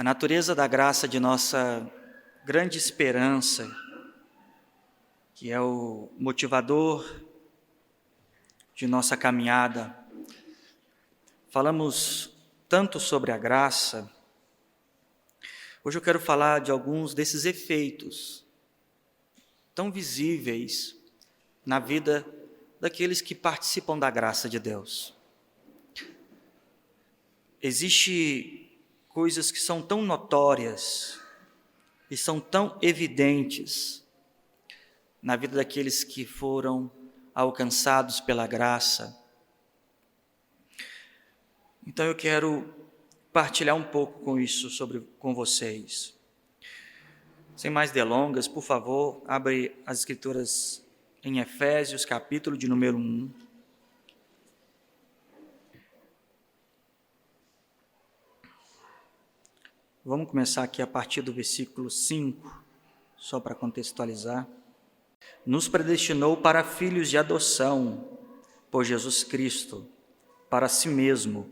A natureza da graça de nossa grande esperança, que é o motivador de nossa caminhada. Falamos tanto sobre a graça. Hoje eu quero falar de alguns desses efeitos tão visíveis na vida daqueles que participam da graça de Deus. Existem coisas que são tão notórias e são tão evidentes na vida daqueles que foram alcançados pela graça. Então eu quero partilhar um pouco com vocês. Sem mais delongas, por favor, abre as Escrituras em Efésios, capítulo de número 1. Vamos começar aqui a partir do versículo 5, só para contextualizar. Nos predestinou para filhos de adoção, por Jesus Cristo, para si mesmo,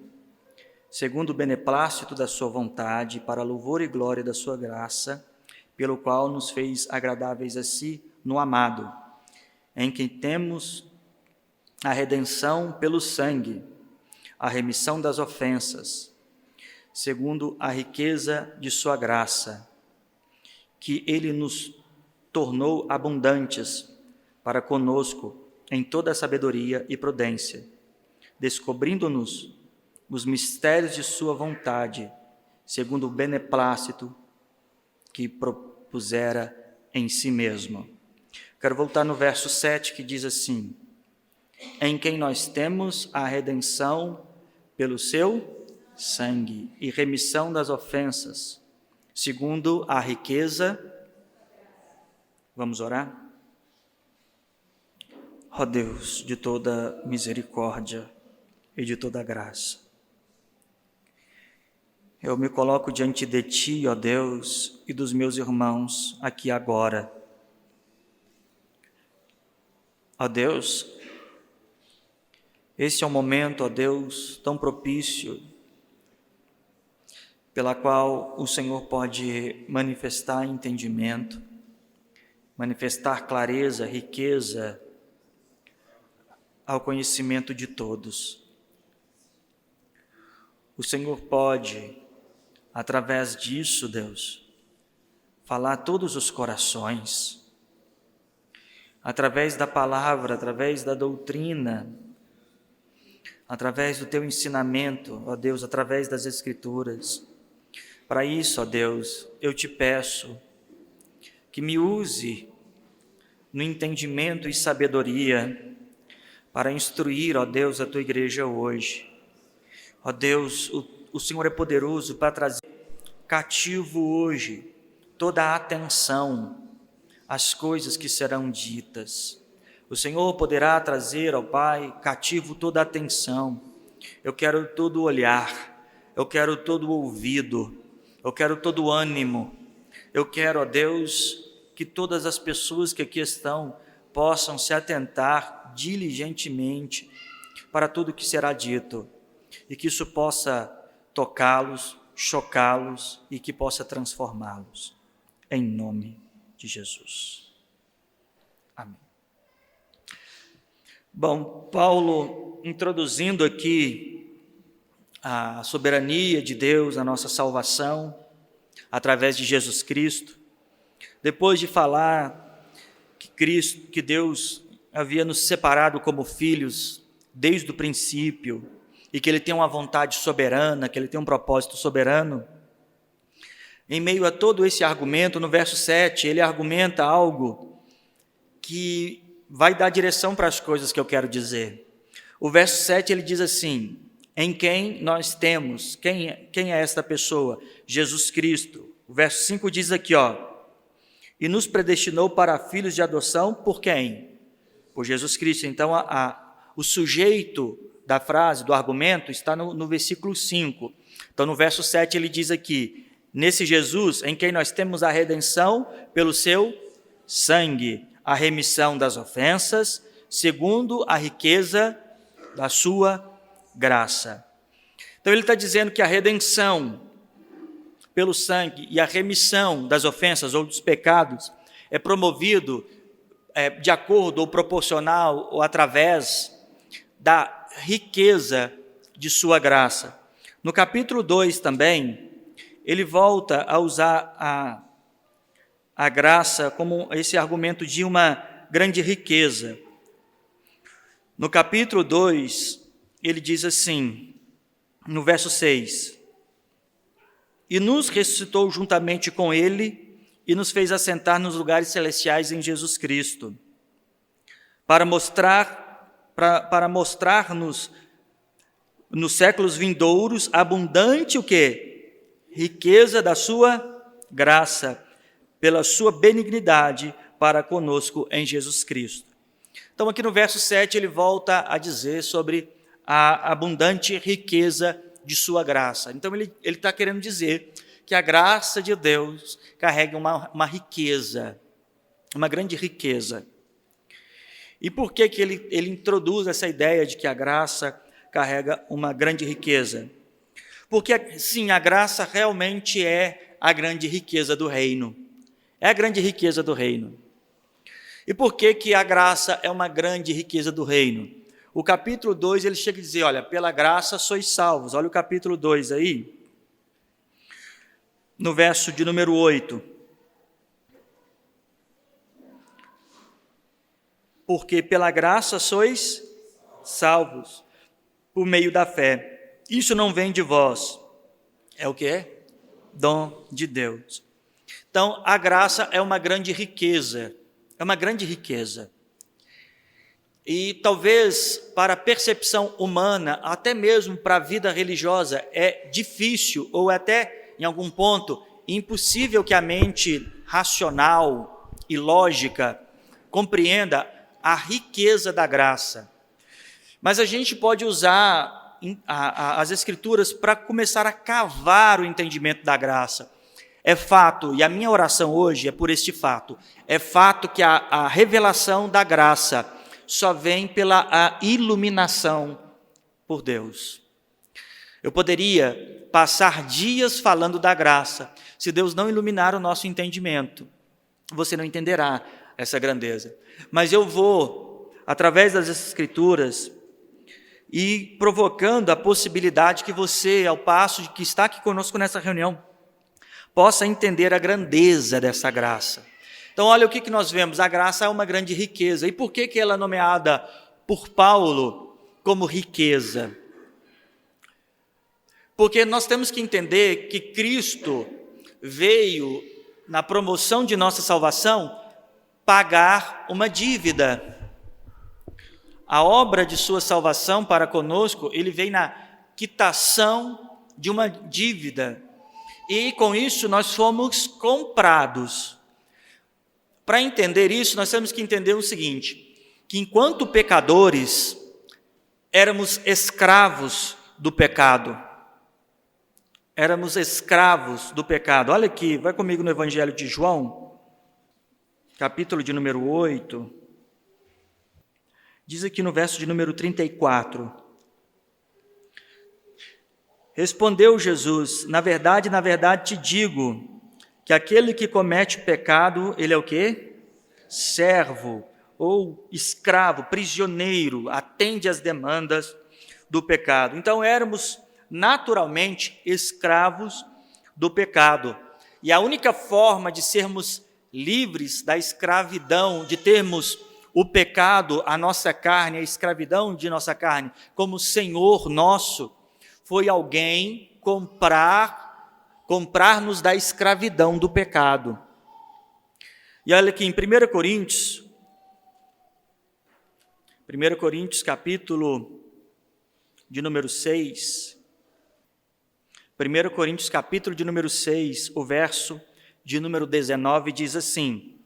segundo o beneplácito da sua vontade, para louvor e glória da sua graça, pelo qual nos fez agradáveis a si no amado, em quem temos a redenção pelo sangue, a remissão das ofensas, segundo a riqueza de sua graça, que ele nos tornou abundantes para conosco em toda a sabedoria e prudência, descobrindo-nos os mistérios de sua vontade, segundo o beneplácito que propusera em si mesmo. Quero voltar no verso 7, que diz assim: em quem nós temos a redenção pelo seu sangue e remissão das ofensas, segundo a riqueza. Vamos orar? Ó Deus de toda misericórdia e de toda graça, eu me coloco diante de Ti, ó Deus, e dos meus irmãos aqui agora. Ó Deus, esse é um momento, ó Deus, tão propício, pela qual o Senhor pode manifestar entendimento, manifestar clareza, riqueza ao conhecimento de todos. O Senhor pode, através disso, Deus, falar a todos os corações, através da palavra, através da doutrina, através do Teu ensinamento, ó Deus, através das Escrituras. Para isso, ó Deus, eu Te peço que me use no entendimento e sabedoria para instruir, ó Deus, a Tua igreja hoje. Ó Deus, o Senhor é poderoso para trazer cativo hoje toda a atenção às coisas que serão ditas. O Senhor poderá trazer, ó Pai, cativo toda a atenção. Eu quero todo olhar, eu quero todo ouvido, eu quero todo ânimo. Eu quero, ó Deus, que todas as pessoas que aqui estão possam se atentar diligentemente para tudo que será dito e que isso possa tocá-los, chocá-los e que possa transformá-los. Em nome de Jesus. Amém. Bom, Paulo, introduzindo aqui a soberania de Deus, a nossa salvação, através de Jesus Cristo, depois de falar que Deus havia nos separado como filhos desde o princípio, e que Ele tem uma vontade soberana, que Ele tem um propósito soberano, em meio a todo esse argumento, no verso 7, ele argumenta algo que vai dar direção para as coisas que eu quero dizer. O verso 7, ele diz assim: em quem nós temos, quem é esta pessoa? Jesus Cristo. O verso 5 diz aqui, e nos predestinou para filhos de adoção por quem? Por Jesus Cristo. Então, o sujeito da frase, do argumento, está no versículo 5. Então, no verso 7, ele diz aqui: nesse Jesus, em quem nós temos a redenção pelo seu sangue, a remissão das ofensas, segundo a riqueza da sua graça. Então, ele está dizendo que a redenção pelo sangue e a remissão das ofensas ou dos pecados é promovido de acordo ou proporcional ou através da riqueza de sua graça. No capítulo 2 também, ele volta a usar a graça como esse argumento de uma grande riqueza. No capítulo 2, ele diz assim, no verso 6, e nos ressuscitou juntamente com ele e nos fez assentar nos lugares celestiais em Jesus Cristo, para mostrar-nos nos séculos vindouros abundante o quê? Riqueza da sua graça, pela sua benignidade para conosco em Jesus Cristo. Então aqui no verso 7 ele volta a dizer sobre a abundante riqueza de sua graça. Então ele está querendo dizer que a graça de Deus carrega uma riqueza, uma grande riqueza. E por que ele introduz essa ideia de que a graça carrega uma grande riqueza? Porque, sim, a graça realmente é a grande riqueza do reino. É a grande riqueza do reino. E por que a graça é uma grande riqueza do reino? O capítulo 2, ele chega a dizer, olha, pela graça sois salvos. Olha o capítulo 2 aí, no verso de número 8. Porque pela graça sois salvos, por meio da fé. Isso não vem de vós. É o quê? Dom de Deus. Então, a graça é uma grande riqueza. É uma grande riqueza. E talvez para a percepção humana, até mesmo para a vida religiosa, é difícil ou até, em algum ponto, impossível que a mente racional e lógica compreenda a riqueza da graça. Mas a gente pode usar as Escrituras para começar a cavar o entendimento da graça. É fato, e a minha oração hoje é por este fato, é fato que a revelação da graça só vem pela iluminação por Deus. Eu poderia passar dias falando da graça, se Deus não iluminar o nosso entendimento, você não entenderá essa grandeza. Mas eu vou, através das Escrituras, e provocando a possibilidade que você, ao passo de que está aqui conosco nessa reunião, possa entender a grandeza dessa graça. Então, olha o que nós vemos, a graça é uma grande riqueza. E por que ela é nomeada por Paulo como riqueza? Porque nós temos que entender que Cristo veio, na promoção de nossa salvação, pagar uma dívida. A obra de sua salvação para conosco, ele veio na quitação de uma dívida. E com isso nós fomos comprados. Para entender isso, nós temos que entender o seguinte, que enquanto pecadores, éramos escravos do pecado. Éramos escravos do pecado. Olha aqui, vai comigo no Evangelho de João, capítulo de número 8. Diz aqui no verso de número 34. Respondeu Jesus, na verdade te digo, que aquele que comete pecado, ele é o quê? Servo ou escravo, prisioneiro, atende às demandas do pecado. Então éramos naturalmente escravos do pecado. E a única forma de sermos livres da escravidão, de termos o pecado, a nossa carne, a escravidão de nossa carne, como Senhor nosso, foi alguém comprar-nos da escravidão do pecado. E olha aqui em 1 Coríntios capítulo de número 6, 1 Coríntios capítulo de número 6, o verso de número 19 diz assim: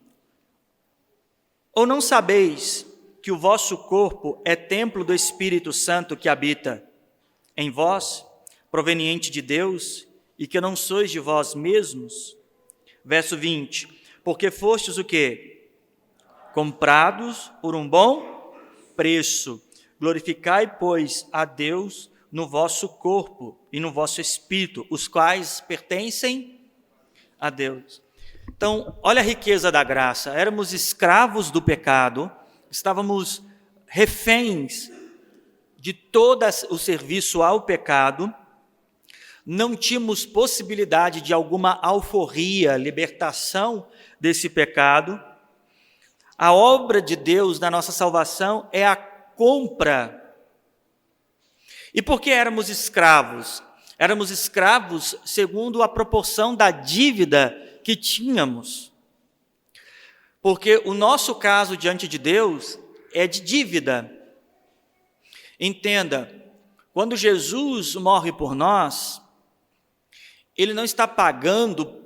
ou não sabeis que o vosso corpo é templo do Espírito Santo que habita em vós, proveniente de Deus, e que não sois de vós mesmos? Verso 20, porque fostes o quê? Comprados por um bom preço. Glorificai, pois, a Deus no vosso corpo e no vosso espírito, os quais pertencem a Deus. Então, olha a riqueza da graça. Éramos escravos do pecado, estávamos reféns de todo o serviço ao pecado, não tínhamos possibilidade de alguma alforria, libertação desse pecado. A obra de Deus na nossa salvação é a compra. E por que éramos escravos? Éramos escravos segundo a proporção da dívida que tínhamos. Porque o nosso caso diante de Deus é de dívida. Entenda, quando Jesus morre por nós, Ele não está pagando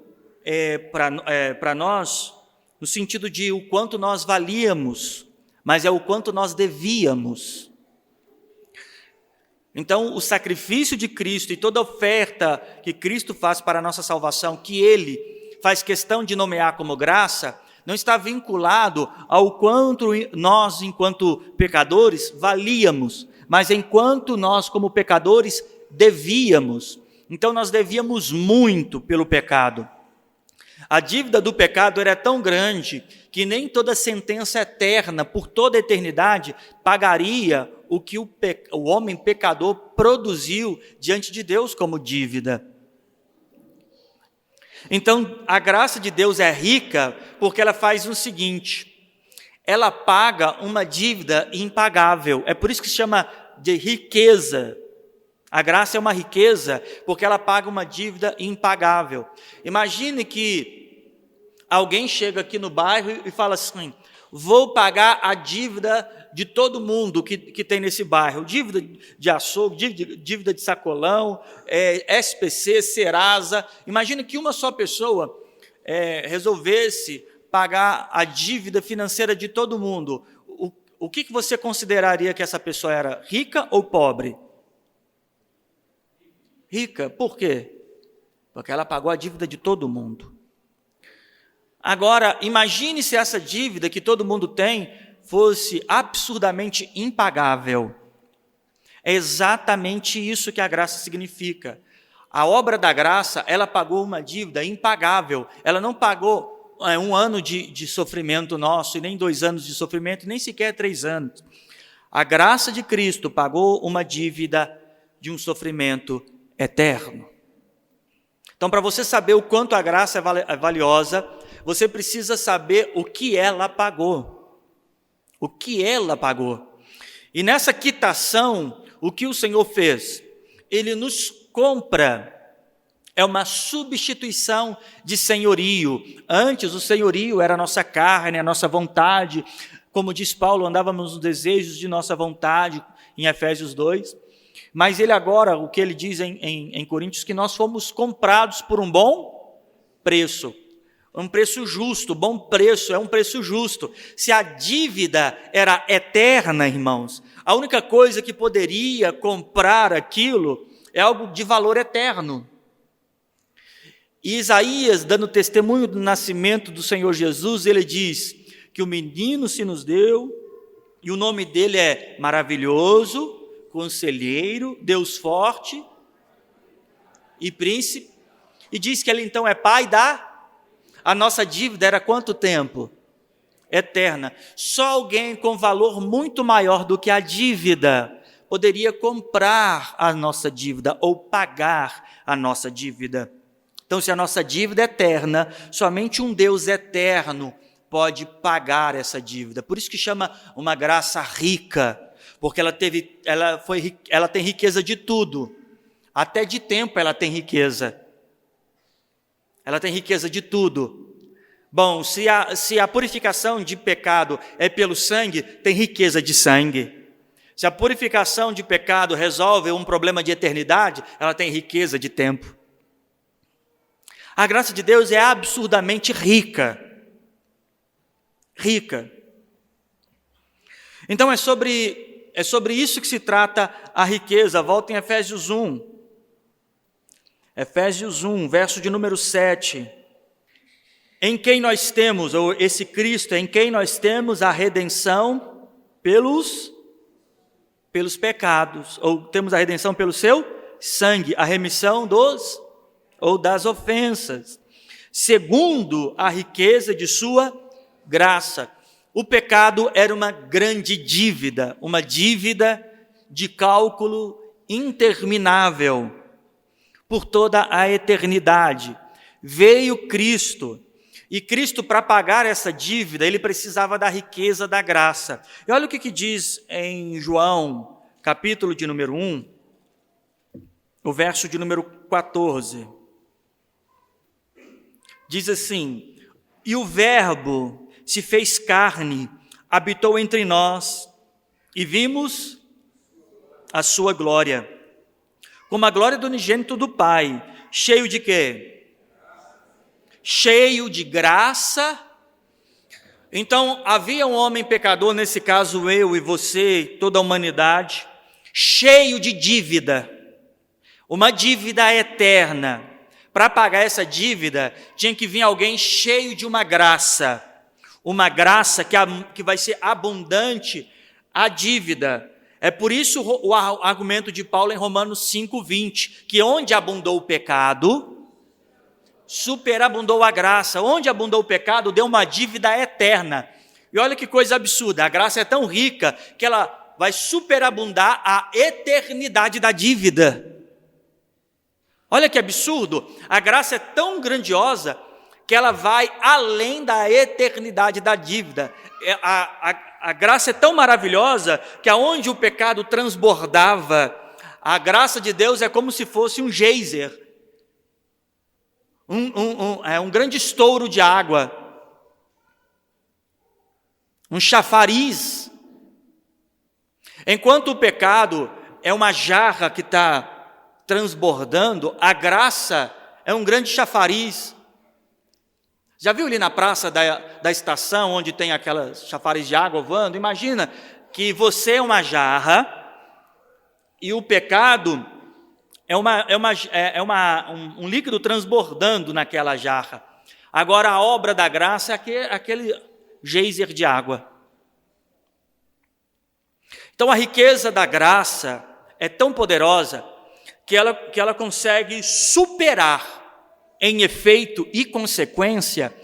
para nós no sentido de o quanto nós valíamos, mas é o quanto nós devíamos. Então, o sacrifício de Cristo e toda oferta que Cristo faz para a nossa salvação, que Ele faz questão de nomear como graça, não está vinculado ao quanto nós, enquanto pecadores, valíamos, mas enquanto nós, como pecadores, devíamos. Então, nós devíamos muito pelo pecado. A dívida do pecado era tão grande que nem toda sentença eterna, por toda a eternidade, pagaria o que o homem pecador produziu diante de Deus como dívida. Então, a graça de Deus é rica porque ela faz o seguinte: ela paga uma dívida impagável. É por isso que se chama de riqueza. A graça é uma riqueza porque ela paga uma dívida impagável. Imagine que alguém chega aqui no bairro e fala assim: vou pagar a dívida de todo mundo que tem nesse bairro, dívida de açougue, dívida de sacolão, SPC, Serasa. Imagine que uma só pessoa resolvesse pagar a dívida financeira de todo mundo. O que você consideraria que essa pessoa era? Rica ou pobre? Rica. Por quê? Porque ela pagou a dívida de todo mundo. Agora, imagine se essa dívida que todo mundo tem fosse absurdamente impagável. É exatamente isso que a graça significa. A obra da graça, ela pagou uma dívida impagável. Ela não pagou 1 ano de sofrimento nosso, e nem 2 anos de sofrimento, nem sequer 3 anos. A graça de Cristo pagou uma dívida de um sofrimento eterno. Então, para você saber o quanto a graça é valiosa, você precisa saber o que ela pagou. O que ela pagou. E nessa quitação, o que o Senhor fez? Ele nos compra. É uma substituição de senhorio. Antes, o senhorio era a nossa carne, a nossa vontade. Como diz Paulo, andávamos nos desejos de nossa vontade, em Efésios 2. Mas ele agora, o que ele diz em Coríntios, que nós fomos comprados por um bom preço. Um preço justo, bom preço, é um preço justo. Se a dívida era eterna, irmãos, a única coisa que poderia comprar aquilo é algo de valor eterno. E Isaías, dando testemunho do nascimento do Senhor Jesus, ele diz que o menino se nos deu, e o nome dele é Maravilhoso, Conselheiro, Deus Forte e Príncipe, e diz que ele então é Pai A nossa dívida era quanto tempo? Eterna. Só alguém com valor muito maior do que a dívida poderia comprar a nossa dívida ou pagar a nossa dívida. Então, se a nossa dívida é eterna, somente um Deus eterno pode pagar essa dívida. Por isso que chama uma graça rica, porque ela tem riqueza de tudo. Até de tempo ela tem riqueza. Ela tem riqueza de tudo. Bom, se a purificação de pecado é pelo sangue, tem riqueza de sangue. Se a purificação de pecado resolve um problema de eternidade, ela tem riqueza de tempo. A graça de Deus é absurdamente rica. Rica. Então é sobre isso que se trata a riqueza. Volta em Efésios 1. Efésios 1, verso de número 7. Em quem nós temos, ou esse Cristo, em quem nós temos a redenção pelos pecados, ou temos a redenção pelo seu sangue, a remissão das ofensas, segundo a riqueza de sua graça. O pecado era uma grande dívida, uma dívida de cálculo interminável por toda a eternidade. Veio Cristo, e Cristo, para pagar essa dívida, ele precisava da riqueza da graça. E olha o que diz em João, capítulo de número 1, o verso de número 14. Diz assim: e o Verbo se fez carne, habitou entre nós, e vimos a sua glória, como a glória do unigênito do Pai, cheio de quê? Cheio de graça. Então, havia um homem pecador, nesse caso eu e você, toda a humanidade, cheio de dívida, uma dívida eterna. Para pagar essa dívida, tinha que vir alguém cheio de uma graça que vai ser abundante a dívida. É por isso o argumento de Paulo em Romanos 5:20, que onde abundou o pecado, superabundou a graça. Onde abundou o pecado, deu uma dívida eterna. E olha que coisa absurda, a graça é tão rica que ela vai superabundar a eternidade da dívida. Olha que absurdo, a graça é tão grandiosa que ela vai além da eternidade da dívida. A graça é tão maravilhosa que aonde o pecado transbordava, a graça de Deus é como se fosse um geyser, um grande estouro de água, um chafariz. Enquanto o pecado é uma jarra que está transbordando, a graça é um grande chafariz. Já viu ali na praça da estação, onde tem aquelas chafariz de água voando? Imagina que você é uma jarra e o pecado é um líquido transbordando naquela jarra. Agora a obra da graça é aquele geyser de água. Então a riqueza da graça é tão poderosa que ela consegue superar, em efeito e consequência,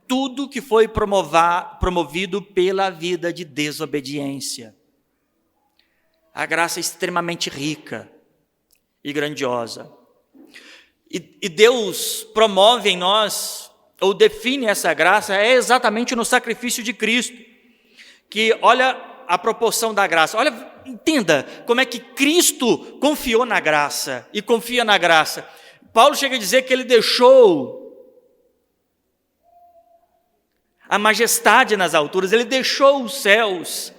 tudo que foi promovido pela vida de desobediência. A graça é extremamente rica e grandiosa. E Deus promove em nós, ou define essa graça, é exatamente no sacrifício de Cristo, que olha a proporção da graça. Olha, entenda como é que Cristo confiou na graça e confia na graça. Paulo chega a dizer que ele deixou a majestade nas alturas, ele deixou os céus,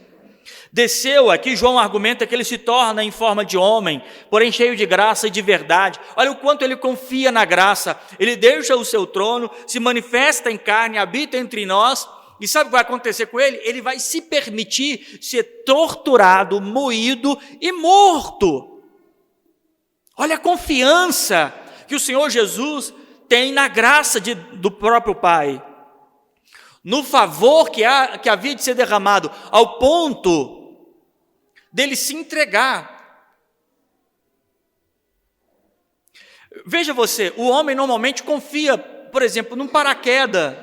desceu. Aqui João argumenta que ele se torna em forma de homem, porém cheio de graça e de verdade. Olha o quanto ele confia na graça. Ele deixa o seu trono, se manifesta em carne, habita entre nós. E sabe o que vai acontecer com ele? Ele vai se permitir ser torturado, moído e morto. Olha a confiança que o Senhor Jesus tem na graça do próprio Pai, no favor que havia de ser derramado, ao ponto dele se entregar. Veja você, o homem normalmente confia, por exemplo, num paraquedas,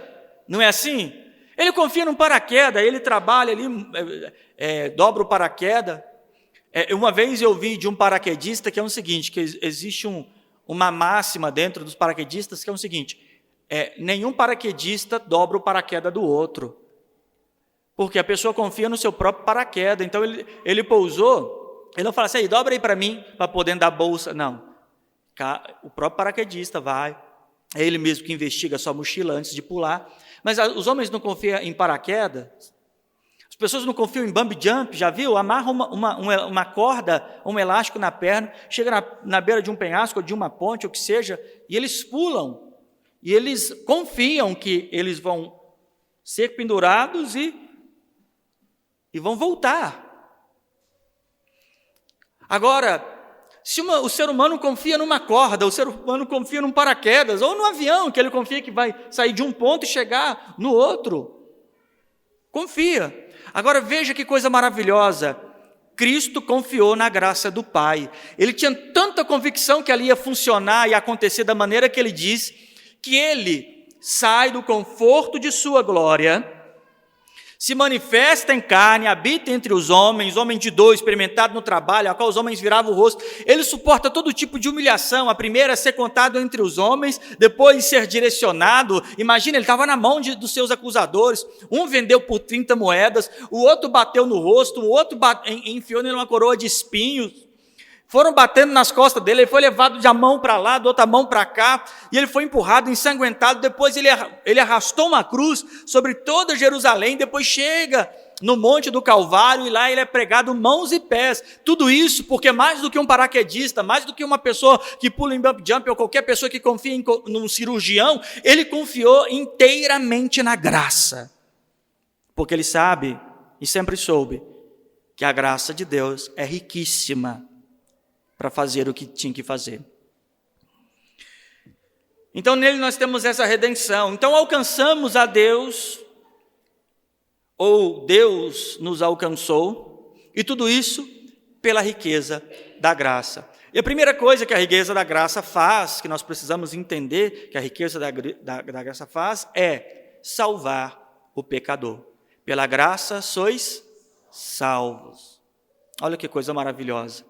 não é assim? Ele confia num paraquedas, ele trabalha ali, dobra o paraquedas. Uma vez eu vi de um paraquedista que é o seguinte, que existe uma máxima dentro dos paraquedistas que é o seguinte: nenhum paraquedista dobra o paraquedas do outro, porque a pessoa confia no seu próprio paraquedas. Então ele pousou, ele não fala assim: dobra aí para mim, para poder dar bolsa. Não, o próprio paraquedista vai, é ele mesmo que investiga a sua mochila antes de pular. Mas os homens não confiam em paraquedas, as pessoas não confiam em bungee jump, já viu? Amarra uma corda, um elástico na perna, chega na beira de um penhasco, ou de uma ponte, ou o que seja, e eles pulam, e eles confiam que eles vão ser pendurados e vão voltar. Agora, se o ser humano confia numa corda, o ser humano confia num paraquedas, ou no avião, que ele confia que vai sair de um ponto e chegar no outro. Confia. Agora veja que coisa maravilhosa. Cristo confiou na graça do Pai. Ele tinha tanta convicção que ali ia funcionar e acontecer da maneira que ele diz, que ele sai do conforto de sua glória, se manifesta em carne, habita entre os homens, homem de dor, experimentado no trabalho, a qual os homens viravam o rosto. Ele suporta todo tipo de humilhação. A primeira é ser contado entre os homens, depois ser direcionado. Imagina, ele estava na mão dos seus acusadores. Um vendeu por 30 moedas, o outro bateu no rosto, o outro enfiou nele uma coroa de espinhos. Foram batendo nas costas dele, ele foi levado de uma mão para lá, de outra mão para cá, e ele foi empurrado, ensanguentado. Depois ele arrastou uma cruz sobre toda Jerusalém, depois chega no Monte do Calvário, e lá ele é pregado mãos e pés. Tudo isso porque mais do que um paraquedista, mais do que uma pessoa que pula em bump jump, ou qualquer pessoa que confia num cirurgião, ele confiou inteiramente na graça. Porque ele sabe, e sempre soube, que a graça de Deus é riquíssima para fazer o que tinha que fazer. Então nele nós temos essa redenção. Então alcançamos a Deus, ou Deus nos alcançou, e tudo isso pela riqueza da graça. E a primeira coisa que a riqueza da graça faz, que nós precisamos entender que a riqueza da graça faz, é salvar o pecador. Pela graça sois salvos. Olha que coisa maravilhosa.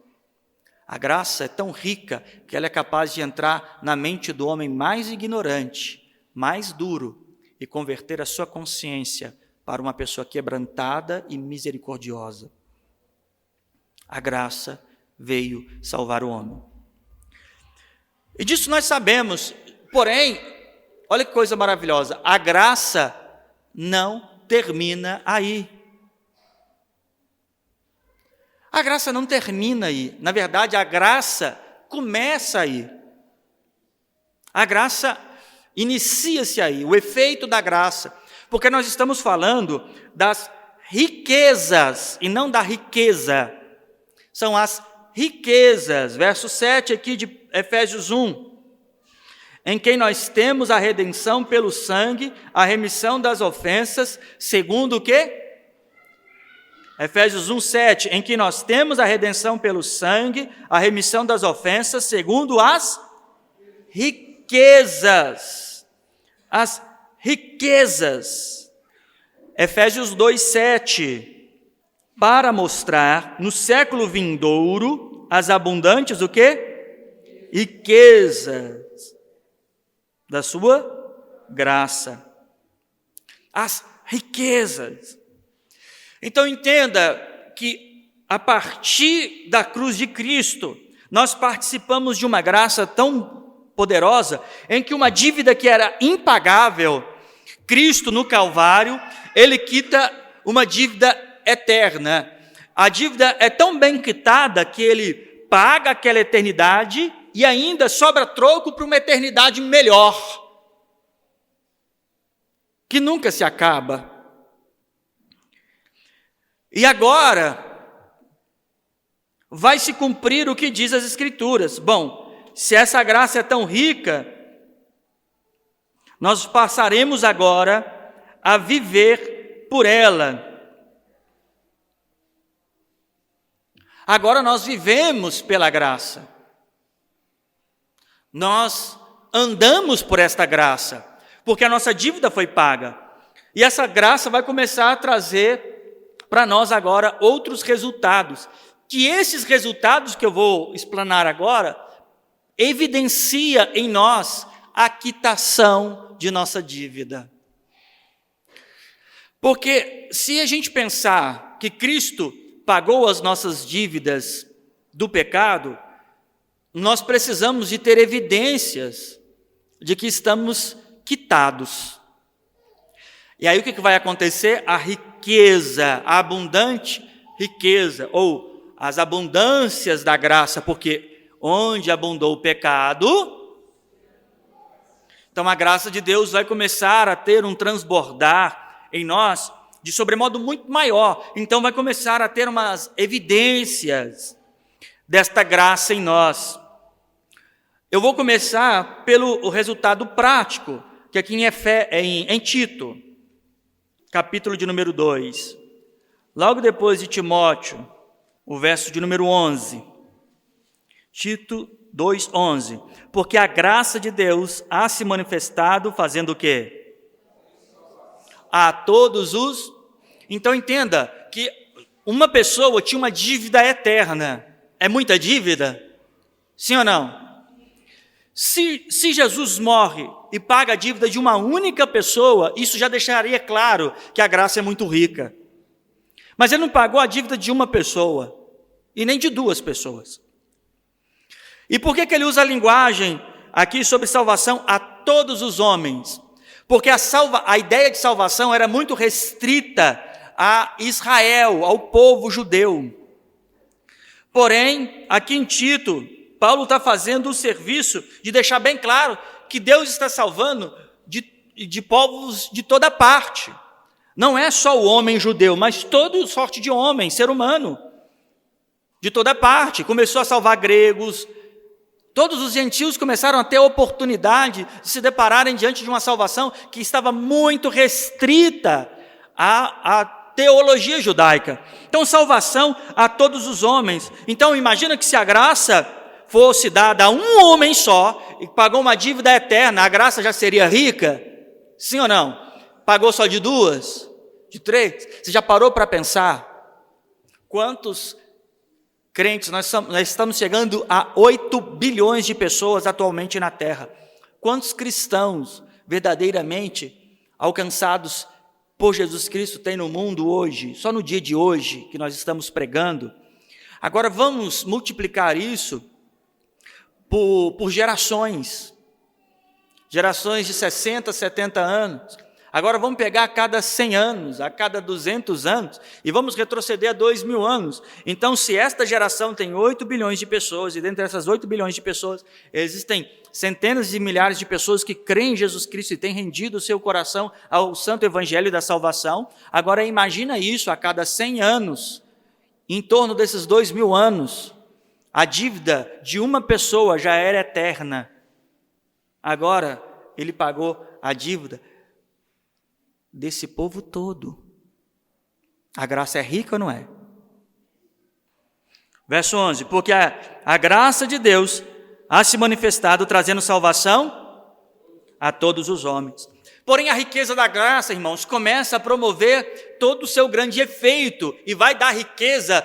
A graça é tão rica que ela é capaz de entrar na mente do homem mais ignorante, mais duro, e converter a sua consciência para uma pessoa quebrantada e misericordiosa. A graça veio salvar o homem. E disso nós sabemos, porém, olha que coisa maravilhosa, a graça não termina aí. A graça não termina aí. Na verdade, a graça começa aí. A graça inicia-se aí, o efeito da graça. Porque nós estamos falando das riquezas e não da riqueza. São as riquezas. Verso 7 aqui de Efésios 1. Em quem nós temos a redenção pelo sangue, a remissão das ofensas, segundo o quê? Efésios 1:7, em que nós temos a redenção pelo sangue, a remissão das ofensas, segundo as riquezas. As riquezas. Efésios 2:7, para mostrar no século vindouro as abundantes o quê? Riquezas da sua graça. As riquezas. Então entenda que a partir da cruz de Cristo, nós participamos de uma graça tão poderosa, em que uma dívida que era impagável, Cristo no Calvário, Ele quita uma dívida eterna. A dívida é tão bem quitada que Ele paga aquela eternidade e ainda sobra troco para uma eternidade melhor, que nunca se acaba. E agora vai se cumprir o que diz as Escrituras. Bom, se essa graça é tão rica, nós passaremos agora a viver por ela. Agora nós vivemos pela graça. Nós andamos por esta graça, porque a nossa dívida foi paga. E essa graça vai começar a trazer para nós agora outros resultados, que esses resultados que eu vou explanar agora, evidencia em nós a quitação de nossa dívida. Porque se a gente pensar que Cristo pagou as nossas dívidas do pecado, nós precisamos de ter evidências de que estamos quitados. E aí o que vai acontecer? A riqueza, a abundante riqueza, ou as abundâncias da graça, porque onde abundou o pecado, então a graça de Deus vai começar a ter um transbordar em nós de sobremodo muito maior. Então vai começar a ter umas evidências desta graça em nós. Eu vou começar pelo resultado prático, que aqui em Tito, capítulo de número 2, logo depois de Timóteo, o verso de número 11. Tito 2:11. Porque a graça de Deus há se manifestado fazendo o quê? A todos os... Então entenda que uma pessoa tinha uma dívida eterna. É muita dívida? Sim ou não? Se Jesus morre e paga a dívida de uma única pessoa, isso já deixaria claro que a graça é muito rica. Mas ele não pagou a dívida de uma pessoa, e nem de duas pessoas. E por que ele usa a linguagem aqui sobre salvação a todos os homens? Porque a ideia de salvação era muito restrita a Israel, ao povo judeu. Porém, aqui em Tito, Paulo está fazendo o serviço de deixar bem claro que Deus está salvando de povos de toda parte. Não é só o homem judeu, mas toda sorte de homem, ser humano, de toda parte. Começou a salvar gregos. Todos os gentios começaram a ter a oportunidade de se depararem diante de uma salvação que estava muito restrita à teologia judaica. Então, salvação a todos os homens. Então, imagina que se a graça fosse dada a um homem só e pagou uma dívida eterna, a graça já seria rica? Sim ou não? Pagou só de duas? De três? Você já parou para pensar quantos crentes, nós estamos chegando a 8 bilhões de pessoas atualmente na Terra. Quantos cristãos verdadeiramente alcançados por Jesus Cristo tem no mundo hoje? Só no dia de hoje que nós estamos pregando. Agora vamos multiplicar isso por gerações de 60, 70 anos. Agora vamos pegar a cada 100 anos, a cada 200 anos, e vamos retroceder a 2.000 anos. Então, se esta geração tem 8 bilhões de pessoas, e dentre essas 8 bilhões de pessoas, existem centenas de milhares de pessoas que creem em Jesus Cristo e têm rendido o seu coração ao santo evangelho da salvação, agora imagina isso a cada 100 anos, em torno desses 2.000 anos, a dívida de uma pessoa já era eterna. Agora, ele pagou a dívida desse povo todo. A graça é rica ou não é? Verso 11. Porque a graça de Deus há se manifestado trazendo salvação a todos os homens. Porém, a riqueza da graça, irmãos, começa a promover todo o seu grande efeito e vai dar riqueza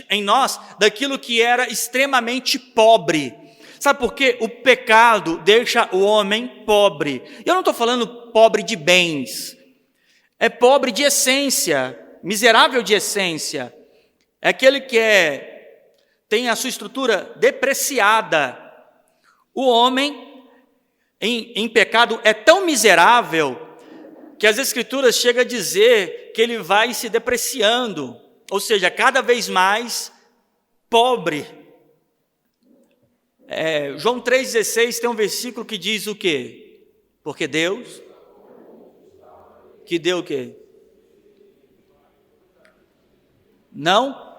em nós daquilo que era extremamente pobre. Sabe por quê? O pecado deixa o homem pobre. Eu não estou falando pobre de bens, é pobre de essência, miserável de essência. É aquele que tem a sua estrutura depreciada. O homem em pecado é tão miserável que as Escrituras chegam a dizer que ele vai se depreciando, ou seja, cada vez mais pobre. João 3,16 tem um versículo que diz o quê? Porque Deus, que deu o quê? Não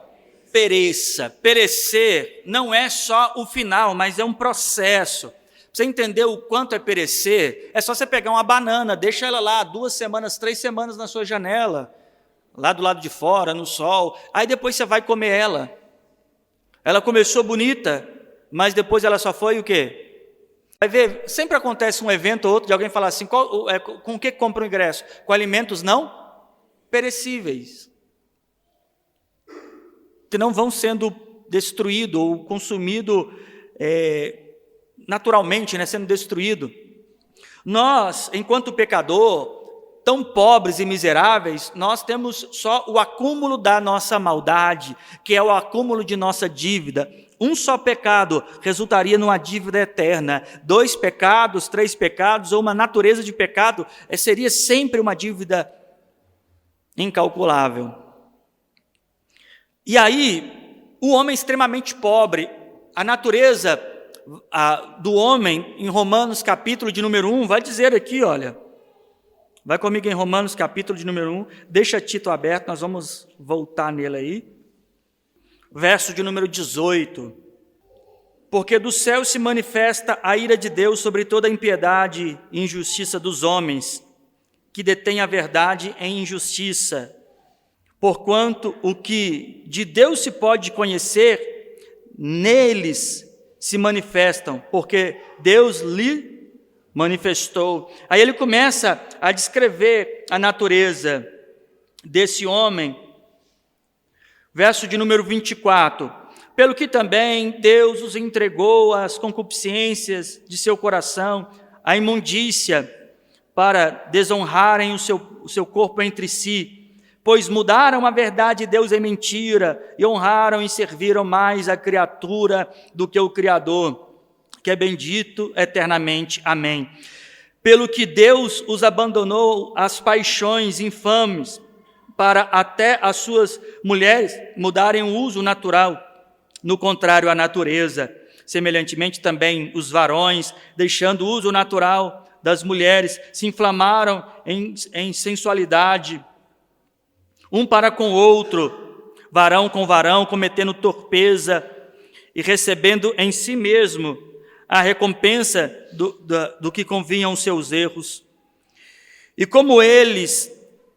pereça. Perecer não é só o final, mas é um processo. Pra você entender o quanto é perecer, é só você pegar uma banana, deixa ela lá 2 semanas, 3 semanas na sua janela, lá do lado de fora, no sol, aí depois você vai comer ela. Ela começou bonita, mas depois ela só foi o quê? Vai ver, sempre acontece um evento ou outro de alguém falar assim, com o que compra o ingresso? Com alimentos não perecíveis, que não vão sendo destruídos ou consumidos naturalmente, né, sendo destruído. Nós, enquanto pecador, tão pobres e miseráveis, nós temos só o acúmulo da nossa maldade, que é o acúmulo de nossa dívida. Um só pecado resultaria numa dívida eterna. 2 pecados, 3 pecados, ou uma natureza de pecado, seria sempre uma dívida incalculável. E aí, o homem extremamente pobre, a natureza do homem, em Romanos capítulo de número 1, vai dizer aqui, olha, vai comigo em Romanos capítulo de número 1, deixa Tito aberto, nós vamos voltar nele aí. Verso de número 18. Porque do céu se manifesta a ira de Deus sobre toda a impiedade e injustiça dos homens, que detêm a verdade em injustiça. Porquanto o que de Deus se pode conhecer, neles se manifestam, porque Deus lhe manifestou. Aí ele começa a descrever a natureza desse homem. Verso de número 24. Pelo que também Deus os entregou às concupiscências de seu coração, à imundícia, para desonrarem o seu corpo entre si, pois mudaram a verdade de Deus em mentira, e honraram e serviram mais a criatura do que o Criador, que é bendito eternamente. Amém. Pelo que Deus os abandonou às paixões infames, para até as suas mulheres mudarem o uso natural, no contrário à natureza. Semelhantemente também os varões, deixando o uso natural das mulheres, se inflamaram em sensualidade, um para com o outro, varão com varão, cometendo torpeza e recebendo em si mesmo a recompensa do que convinham os seus erros. E como eles,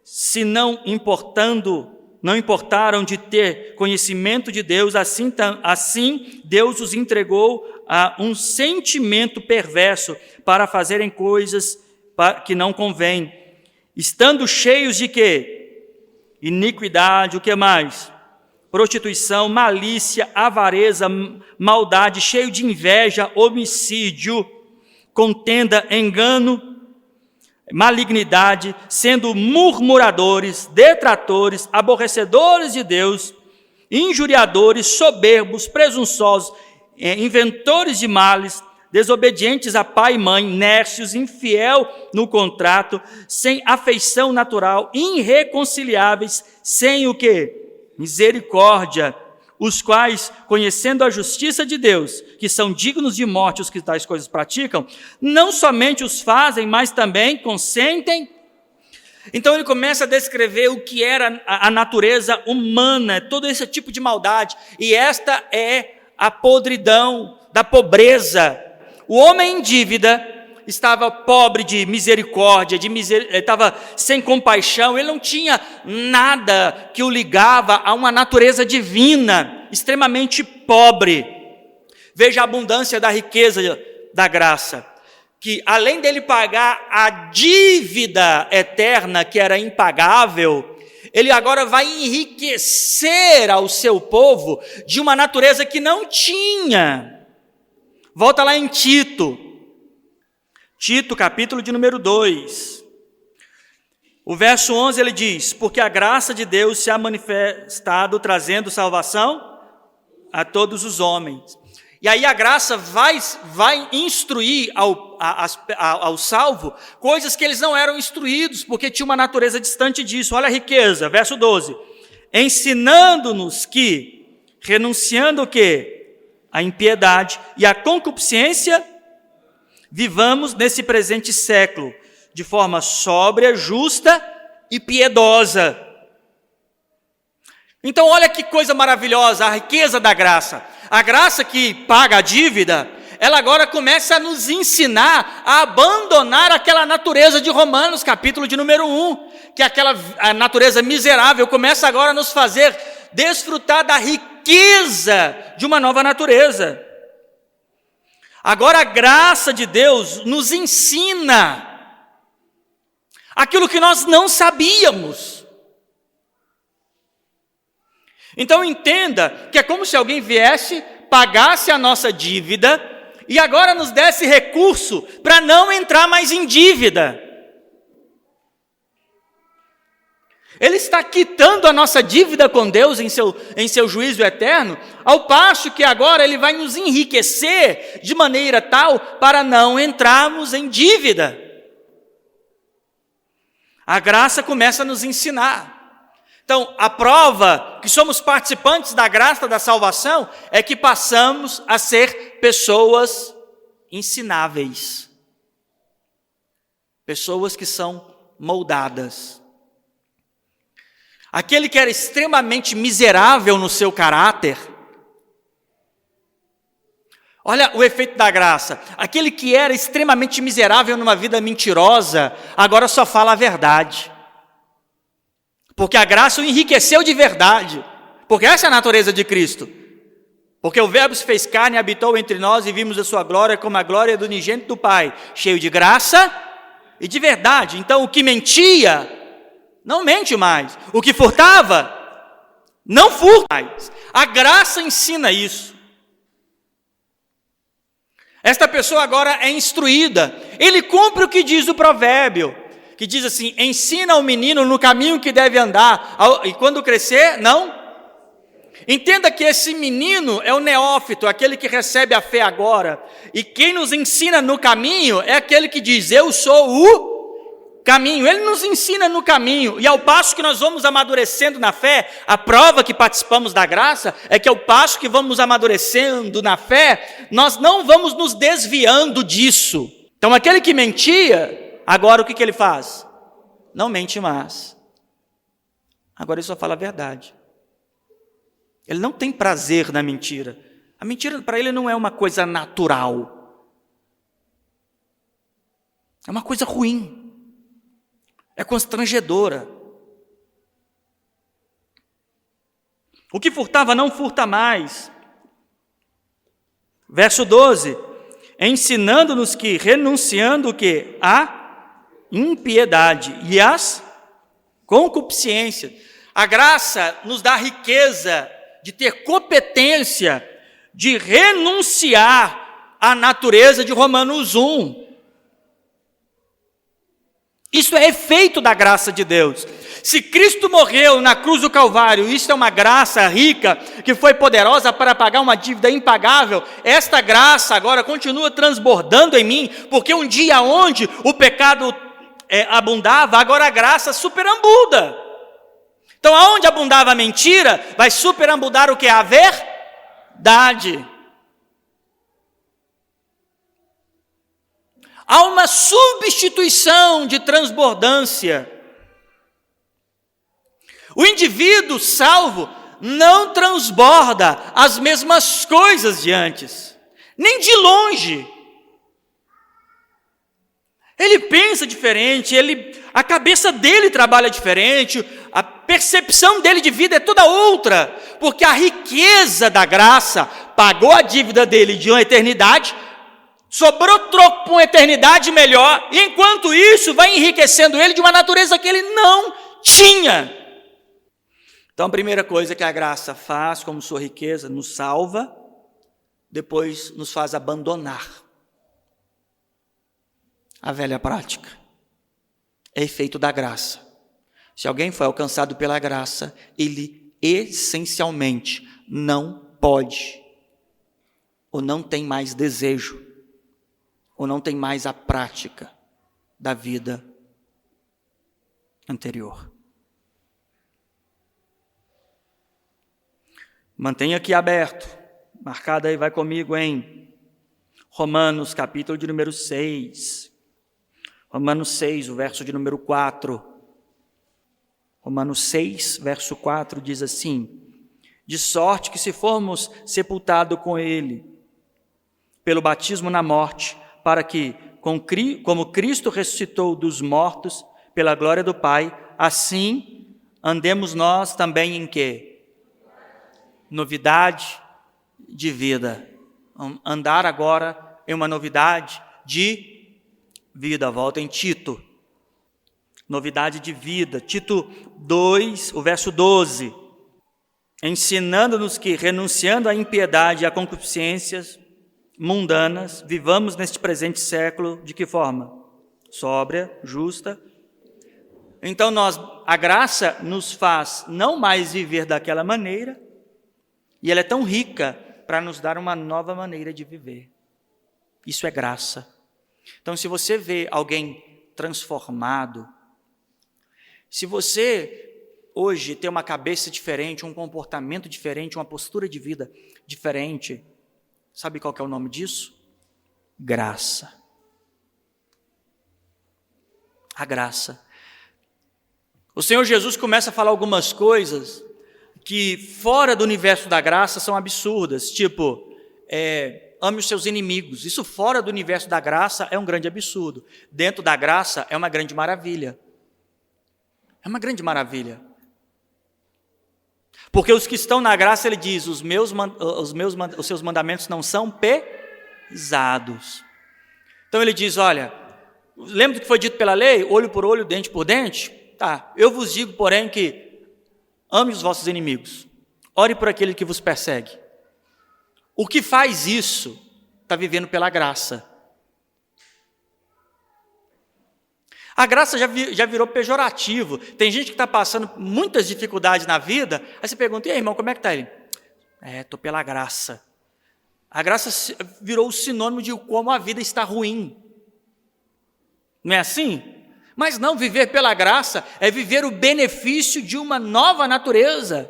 se não importaram de ter conhecimento de Deus, assim Deus os entregou a um sentimento perverso para fazerem coisas que não convém, estando cheios de quê? Iniquidade, o que mais? Prostituição, malícia, avareza, maldade, cheio de inveja, homicídio, contenda, engano, malignidade, sendo murmuradores, detratores, aborrecedores de Deus, injuriadores, soberbos, presunçosos, inventores de males, desobedientes a pai e mãe, nércios, infiel no contrato, sem afeição natural, irreconciliáveis, sem o quê? Misericórdia, os quais, conhecendo a justiça de Deus, que são dignos de morte os que tais coisas praticam, não somente os fazem, mas também consentem. Então ele começa a descrever o que era a natureza humana, todo esse tipo de maldade, e esta é a podridão da pobreza. O homem em dívida estava pobre de misericórdia, estava sem compaixão, ele não tinha nada que o ligava a uma natureza divina, extremamente pobre. Veja a abundância da riqueza da graça, que além dele pagar a dívida eterna, que era impagável, ele agora vai enriquecer ao seu povo de uma natureza que não tinha. Volta lá em Tito, capítulo de número 2, o verso 11 ele diz: porque a graça de Deus se ha manifestado trazendo salvação a todos os homens. E aí a graça vai instruir ao salvo coisas que eles não eram instruídos, porque tinha uma natureza distante disso. Olha a riqueza, verso 12, ensinando-nos que, renunciando o quê? A impiedade e a concupiscência, vivamos nesse presente século de forma sóbria, justa e piedosa. Então olha que coisa maravilhosa, a riqueza da graça. A graça que paga a dívida, ela agora começa a nos ensinar a abandonar aquela natureza de Romanos, capítulo de número 1, que a natureza miserável começa agora a nos fazer desfrutar da riqueza de uma nova natureza. Agora a graça de Deus nos ensina aquilo que nós não sabíamos. Então entenda que é como se alguém viesse, pagasse a nossa dívida e agora nos desse recurso para não entrar mais em dívida. Ele está quitando a nossa dívida com Deus em seu juízo eterno, ao passo que agora Ele vai nos enriquecer de maneira tal para não entrarmos em dívida. A graça começa a nos ensinar. Então, a prova que somos participantes da graça da salvação é que passamos a ser pessoas ensináveis. Pessoas que são moldadas. Aquele que era extremamente miserável no seu caráter, olha o efeito da graça. Aquele que era extremamente miserável numa vida mentirosa, agora só fala a verdade. Porque a graça o enriqueceu de verdade. Porque essa é a natureza de Cristo. Porque o Verbo se fez carne e habitou entre nós e vimos a sua glória como a glória do unigênito do Pai, cheio de graça e de verdade. Então o que mentia, não mente mais. O que furtava, não furta mais. A graça ensina isso. Esta pessoa agora é instruída. Ele cumpre o que diz o provérbio, que diz assim: ensina o menino no caminho que deve andar, e quando crescer, não. Entenda que esse menino é o neófito, aquele que recebe a fé agora. E quem nos ensina no caminho é aquele que diz: eu sou o caminho. Ele nos ensina no caminho. E ao passo que nós vamos amadurecendo na fé, a prova que participamos da graça é que ao passo que vamos amadurecendo na fé, nós não vamos nos desviando disso. Então aquele que mentia, agora o que ele faz? Não mente mais. Agora ele só fala a verdade. Ele não tem prazer na mentira. A mentira para ele não é uma coisa natural. É uma coisa ruim. É constrangedora. O que furtava não furta mais. Verso 12. Ensinando-nos que, renunciando o quê? A impiedade e as concupiscências. A graça nos dá riqueza de ter competência de renunciar à natureza de Romanos 1. Isso é efeito da graça de Deus. Se Cristo morreu na cruz do Calvário, isso é uma graça rica, que foi poderosa para pagar uma dívida impagável, esta graça agora continua transbordando em mim, porque um dia onde o pecado abundava, agora a graça superabunda. Então, aonde abundava a mentira, vai superabundar o que? A verdade. Há uma substituição de transbordância. O indivíduo salvo não transborda as mesmas coisas de antes, nem de longe. Ele pensa diferente, a cabeça dele trabalha diferente, a percepção dele de vida é toda outra, porque a riqueza da graça pagou a dívida dele de uma eternidade, sobrou troco para uma eternidade melhor, e enquanto isso vai enriquecendo ele de uma natureza que ele não tinha. Então a primeira coisa que a graça faz, como sua riqueza, nos salva, depois nos faz abandonar a velha prática. É efeito da graça. Se alguém foi alcançado pela graça, ele essencialmente não pode, ou não tem mais desejo, ou não tem mais a prática da vida anterior. Mantenha aqui aberto, marcado aí, vai comigo em Romanos, capítulo de número 6. Romanos 6, o verso de número 4. Romanos 6, verso 4 diz assim: de sorte que se formos sepultados com ele pelo batismo na morte, para que, como Cristo ressuscitou dos mortos pela glória do Pai, assim andemos nós também em quê? Novidade de vida. Andar agora em uma novidade de vida. Volta em Tito. Novidade de vida. Tito 2, o verso 12. Ensinando-nos que, renunciando à impiedade e a concupiscências mundanas, vivamos neste presente século de que forma? Sóbria, justa. Então a graça nos faz não mais viver daquela maneira, e ela é tão rica para nos dar uma nova maneira de viver. Isso é graça. Então, se você vê alguém transformado, se você hoje tem uma cabeça diferente, um comportamento diferente, uma postura de vida diferente, sabe qual que é o nome disso? Graça. A graça. O Senhor Jesus começa a falar algumas coisas que fora do universo da graça são absurdas, tipo, ame os seus inimigos. Isso fora do universo da graça é um grande absurdo. Dentro da graça é uma grande maravilha. É uma grande maravilha. Porque os que estão na graça, ele diz, os seus mandamentos não são pesados. Então ele diz, olha, lembra do que foi dito pela lei? Olho por olho, dente por dente? Tá, eu vos digo, porém, que ame os vossos inimigos, ore por aquele que vos persegue. O que faz isso está vivendo pela graça. A graça já virou pejorativo. Tem gente que está passando muitas dificuldades na vida, aí você pergunta, e aí, irmão, como é que está ele? Estou pela graça. A graça virou o sinônimo de como a vida está ruim. Não é assim? Mas não, viver pela graça é viver o benefício de uma nova natureza.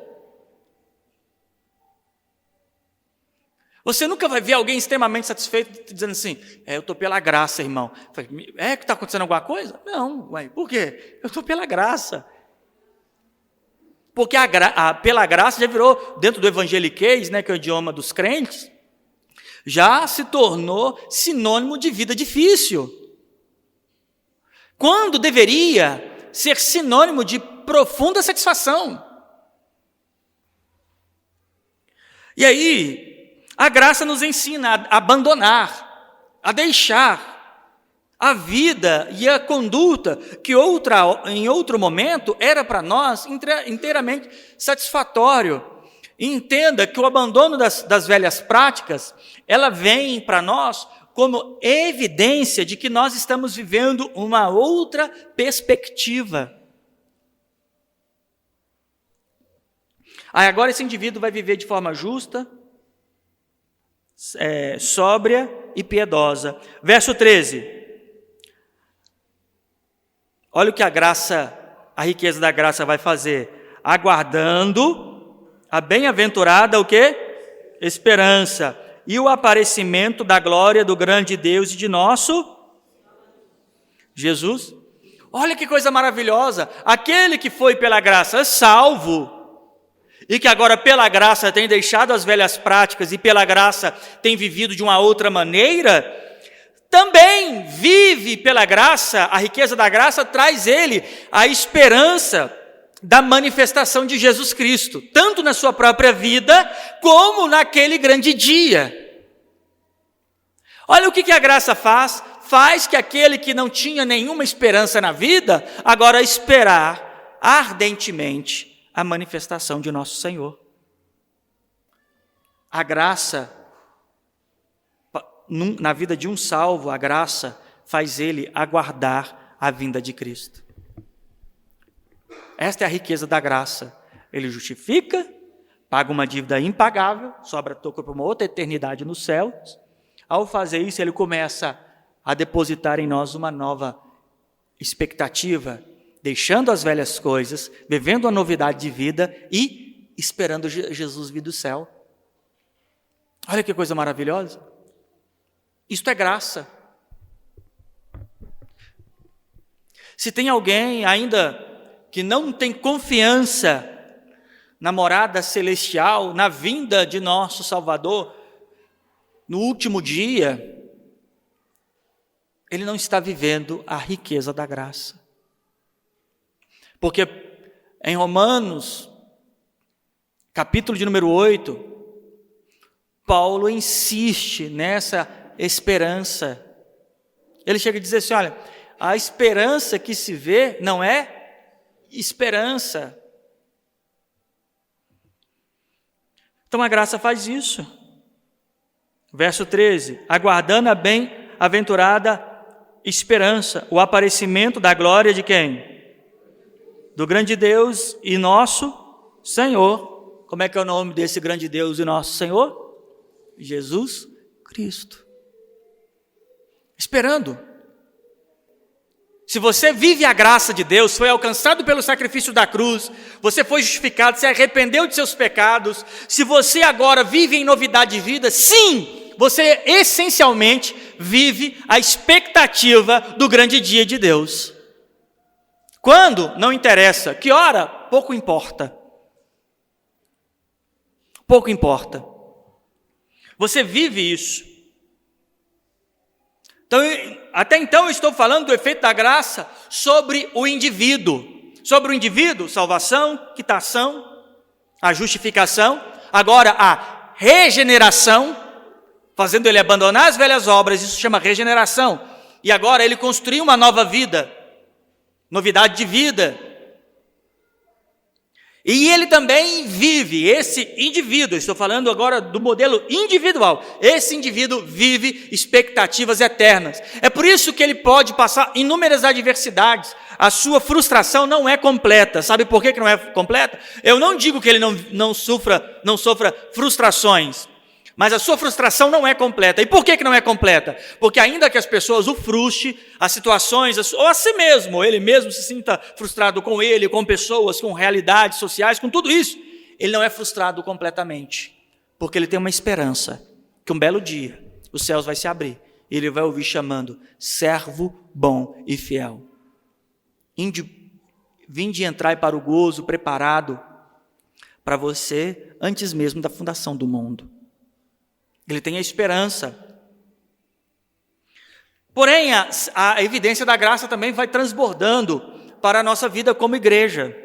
Você nunca vai ver alguém extremamente satisfeito dizendo assim, eu estou pela graça, irmão. Que está acontecendo alguma coisa? Não, por quê? Eu estou pela graça. Porque pela graça já virou, dentro do evangeliquez, né, que é o idioma dos crentes, já se tornou sinônimo de vida difícil. Quando deveria ser sinônimo de profunda satisfação. E aí, a graça nos ensina a abandonar, a deixar a vida e a conduta que em outro momento era para nós inteiramente satisfatório. E entenda que o abandono das velhas práticas, ela vem para nós como evidência de que nós estamos vivendo uma outra perspectiva. Aí agora esse indivíduo vai viver de forma justa, sóbria e piedosa. Verso 13. Olha o que a riqueza da graça vai fazer. Aguardando a bem-aventurada o quê? Esperança. E o aparecimento da glória do grande Deus e de nosso Jesus. Olha que coisa maravilhosa. Aquele que foi pela graça salvo, e que agora pela graça tem deixado as velhas práticas e pela graça tem vivido de uma outra maneira, também vive pela graça, a riqueza da graça traz ele a esperança da manifestação de Jesus Cristo, tanto na sua própria vida, como naquele grande dia. Olha o que a graça faz que aquele que não tinha nenhuma esperança na vida, agora esperar ardentemente a manifestação de nosso Senhor. A graça, na vida de um salvo, a graça faz ele aguardar a vinda de Cristo. Esta é a riqueza da graça. Ele justifica, paga uma dívida impagável, sobra toco para uma outra eternidade nos céus. Ao fazer isso, ele começa a depositar em nós uma nova expectativa, deixando as velhas coisas, vivendo a novidade de vida e esperando Jesus vir do céu. Olha que coisa maravilhosa. Isto é graça. Se tem alguém ainda que não tem confiança na morada celestial, na vinda de nosso Salvador, no último dia, ele não está vivendo a riqueza da graça. Porque em Romanos, capítulo de número 8, Paulo insiste nessa esperança. Ele chega a dizer assim, olha, a esperança que se vê não é esperança. Então a graça faz isso. Verso 13, aguardando a bem-aventurada esperança, o aparecimento da glória de quem? Do grande Deus e nosso Senhor. Como é que é o nome desse grande Deus e nosso Senhor? Jesus Cristo. Esperando. Se você vive a graça de Deus, foi alcançado pelo sacrifício da cruz, você foi justificado, se arrependeu de seus pecados, se você agora vive em novidade de vida, sim, você essencialmente vive a expectativa do grande dia de Deus. Quando? Não interessa. Que hora? Pouco importa. Pouco importa. Você vive isso. Então, até então eu estou falando do efeito da graça sobre o indivíduo. Sobre o indivíduo, salvação, quitação, a justificação, agora a regeneração, fazendo ele abandonar as velhas obras, isso chama regeneração. E agora ele construiu uma nova vida, novidade de vida. E ele também vive, esse indivíduo, estou falando agora do modelo individual, esse indivíduo vive expectativas eternas. É por isso que ele pode passar inúmeras adversidades, a sua frustração não é completa. Sabe por que não é completa? Eu não digo que ele não sofra frustrações, mas a sua frustração não é completa. E por que não é completa? Porque ainda que as pessoas o frustrem, as situações, ou a si mesmo, ele mesmo se sinta frustrado com ele, com pessoas, com realidades sociais, com tudo isso, ele não é frustrado completamente. Porque ele tem uma esperança, que um belo dia os céus vai se abrir, e ele vai ouvir chamando, servo bom e fiel. Vinde entrar para o gozo preparado para você antes mesmo da fundação do mundo. Ele tem a esperança. Porém, a evidência da graça também vai transbordando para a nossa vida como igreja.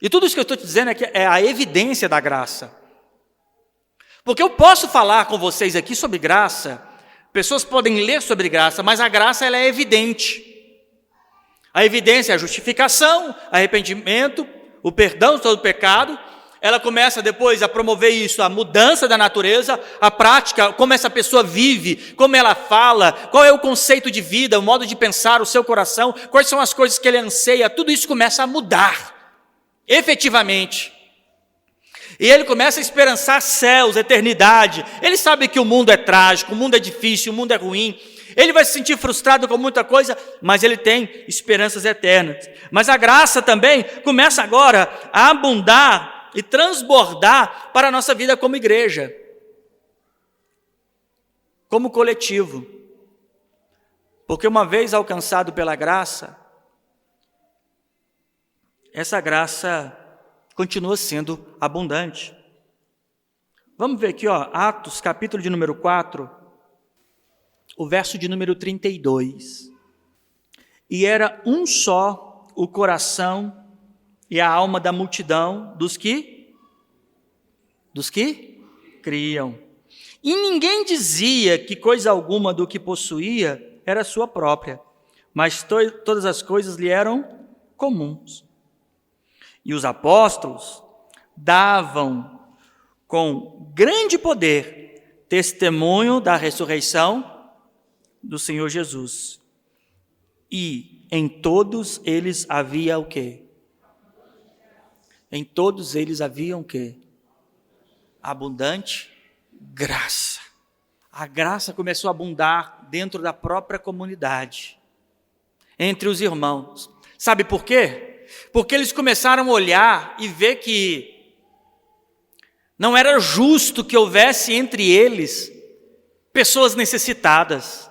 E tudo isso que eu estou te dizendo é a evidência da graça. Porque eu posso falar com vocês aqui sobre graça, pessoas podem ler sobre graça, mas a graça ela é evidente. A evidência é a justificação, arrependimento, o perdão de todo pecado. Ela começa depois a promover isso, a mudança da natureza, a prática, como essa pessoa vive, como ela fala, qual é o conceito de vida, o modo de pensar, o seu coração, quais são as coisas que ele anseia, tudo isso começa a mudar, efetivamente. E ele começa a esperançar céus, eternidade. Ele sabe que o mundo é trágico, o mundo é difícil, o mundo é ruim. Ele vai se sentir frustrado com muita coisa, mas ele tem esperanças eternas. Mas a graça também começa agora a abundar e transbordar para a nossa vida como igreja, como coletivo. Porque uma vez alcançado pela graça, essa graça continua sendo abundante. Vamos ver aqui, Atos, capítulo de número 4, o verso de número 32. E era um só o coração e a alma da multidão dos que criam. E ninguém dizia que coisa alguma do que possuía era sua própria, mas todas as coisas lhe eram comuns. E os apóstolos davam com grande poder testemunho da ressurreição do Senhor Jesus. E em todos eles havia o quê? Em todos eles havia o quê? Abundante graça. A graça começou a abundar dentro da própria comunidade, entre os irmãos. Sabe por quê? Porque eles começaram a olhar e ver que não era justo que houvesse entre eles pessoas necessitadas.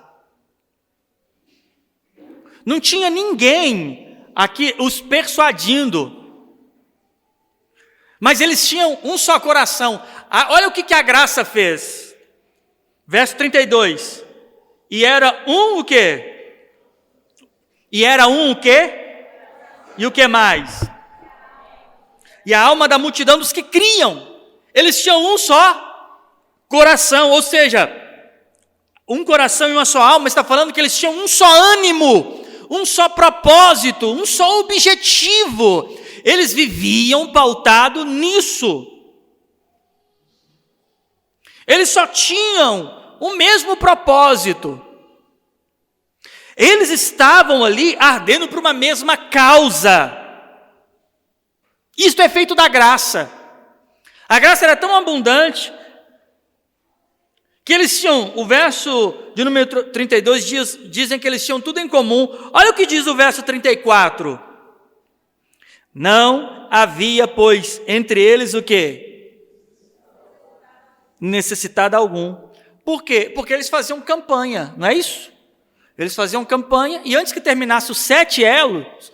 Não tinha ninguém aqui os persuadindo. Mas eles tinham um só coração. Olha o que a graça fez. Verso 32. E era um o quê? E era um o quê? E o que mais? E a alma da multidão dos que criam. Eles tinham um só coração, ou seja, um coração e uma só alma. Está falando que eles tinham um só ânimo, um só propósito, um só objetivo. Eles viviam pautado nisso. Eles só tinham o mesmo propósito. Eles estavam ali ardendo por uma mesma causa. Isto é feito da graça. A graça era tão abundante que eles tinham, o verso de número 32 dizem que eles tinham tudo em comum. Olha o que diz o verso 34. Não havia, pois, entre eles o quê? Necessitado algum. Por quê? Porque eles faziam campanha, não é isso? Eles faziam campanha e antes que terminasse os 7 elos,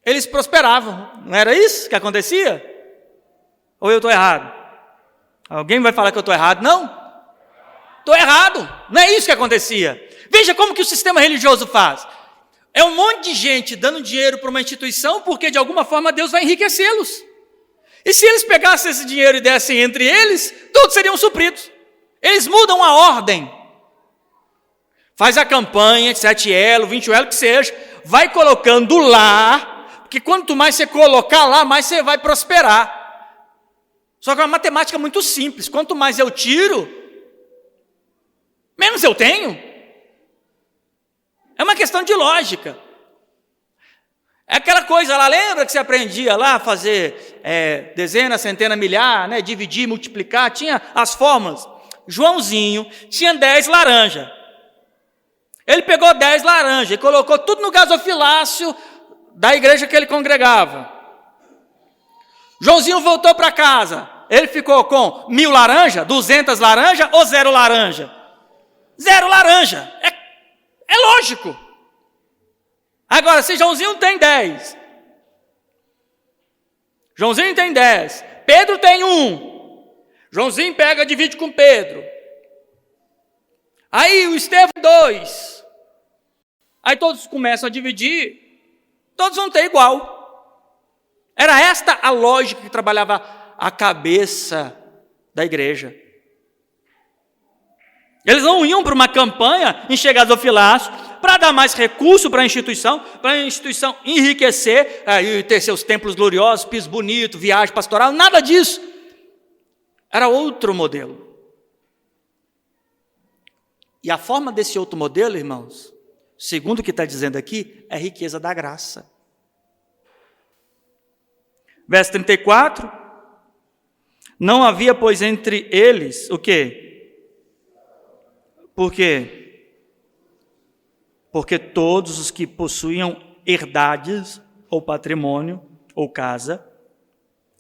eles prosperavam. Não era isso que acontecia? Ou eu estou errado? Alguém vai falar que eu estou errado? Não? Estou errado. Não é isso que acontecia. Veja como que o sistema religioso faz. É um monte de gente dando dinheiro para uma instituição porque, de alguma forma, Deus vai enriquecê-los. E se eles pegassem esse dinheiro e dessem entre eles, todos seriam supridos. Eles mudam a ordem. Faz a campanha de 7 elo, 20 elo, que seja, vai colocando lá, porque quanto mais você colocar lá, mais você vai prosperar. Só que é uma matemática muito simples. Quanto mais eu tiro, menos eu tenho. É uma questão de lógica. É aquela coisa lá, lembra que você aprendia lá a fazer dezena, centena, milhar, né? Dividir, multiplicar, tinha as fórmulas. Joãozinho tinha 10 laranjas. Ele pegou 10 laranjas e colocou tudo no gasofilácio da igreja que ele congregava. Joãozinho voltou para casa. Ele ficou com 1000 laranjas, 200 laranjas ou 0 laranja? 0 laranja. É lógico. Agora, se Joãozinho tem 10, Joãozinho tem 10, Pedro tem 1, Joãozinho pega e divide com Pedro. Aí o Estevão 2. Aí todos começam a dividir, todos vão ter igual. Era esta a lógica que trabalhava a cabeça da igreja. Eles não iam para uma campanha encher gasofilácio para dar mais recurso para a instituição enriquecer, ter seus templos gloriosos, piso bonito, viagem pastoral, nada disso. Era outro modelo. E a forma desse outro modelo, irmãos, segundo o que está dizendo aqui, é a riqueza da graça. Verso 34. Não havia, pois, entre eles, o quê? Por quê? Porque todos os que possuíam herdades, ou patrimônio, ou casa,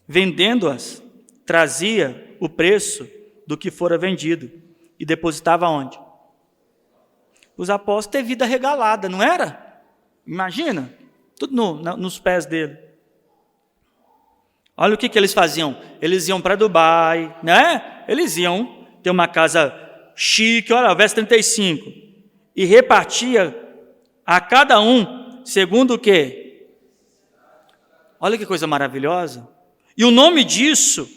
vendendo-as, trazia o preço do que fora vendido e depositava onde? Os apóstolos têm vida regalada, não era? Imagina, tudo nos pés dele. Olha o que eles faziam. Eles iam para Dubai, né? Eles iam ter uma casa chique, olha, verso 35. E repartia a cada um segundo o quê? Olha que coisa maravilhosa. E o nome disso,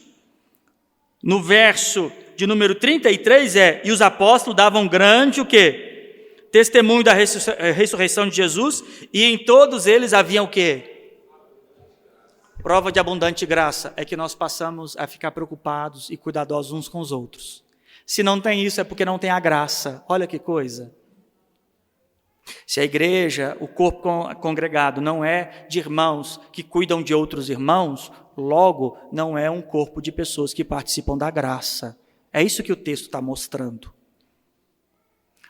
no verso de número 33 e os apóstolos davam grande o quê? Testemunho da ressurreição de Jesus, e em todos eles havia o quê? Prova de abundante graça é que nós passamos a ficar preocupados e cuidadosos uns com os outros. Se não tem isso, é porque não tem a graça. Olha que coisa. Se a igreja, o corpo congregado, não é de irmãos que cuidam de outros irmãos, logo não é um corpo de pessoas que participam da graça. É isso que o texto está mostrando.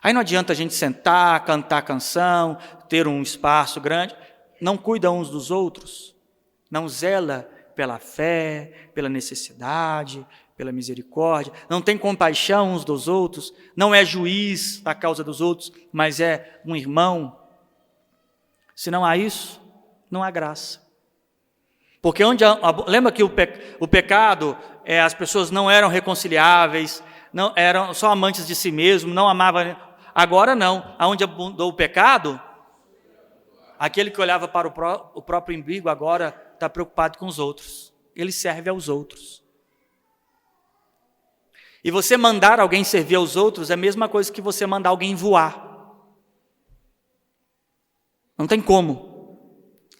Aí não adianta a gente sentar, cantar canção, ter um espaço grande, não cuida uns dos outros, não zela pela fé, pela necessidade, pela misericórdia, não tem compaixão uns dos outros, não é juiz da causa dos outros, mas é um irmão. Se não há isso, não há graça. Porque lembra que o pecado, as pessoas não eram reconciliáveis, não eram só amantes de si mesmo, não amavam. Agora não, aonde abundou o pecado, aquele que olhava para o próprio umbigo agora está preocupado com os outros. Ele serve aos outros. E você mandar alguém servir aos outros é a mesma coisa que você mandar alguém voar. Não tem como.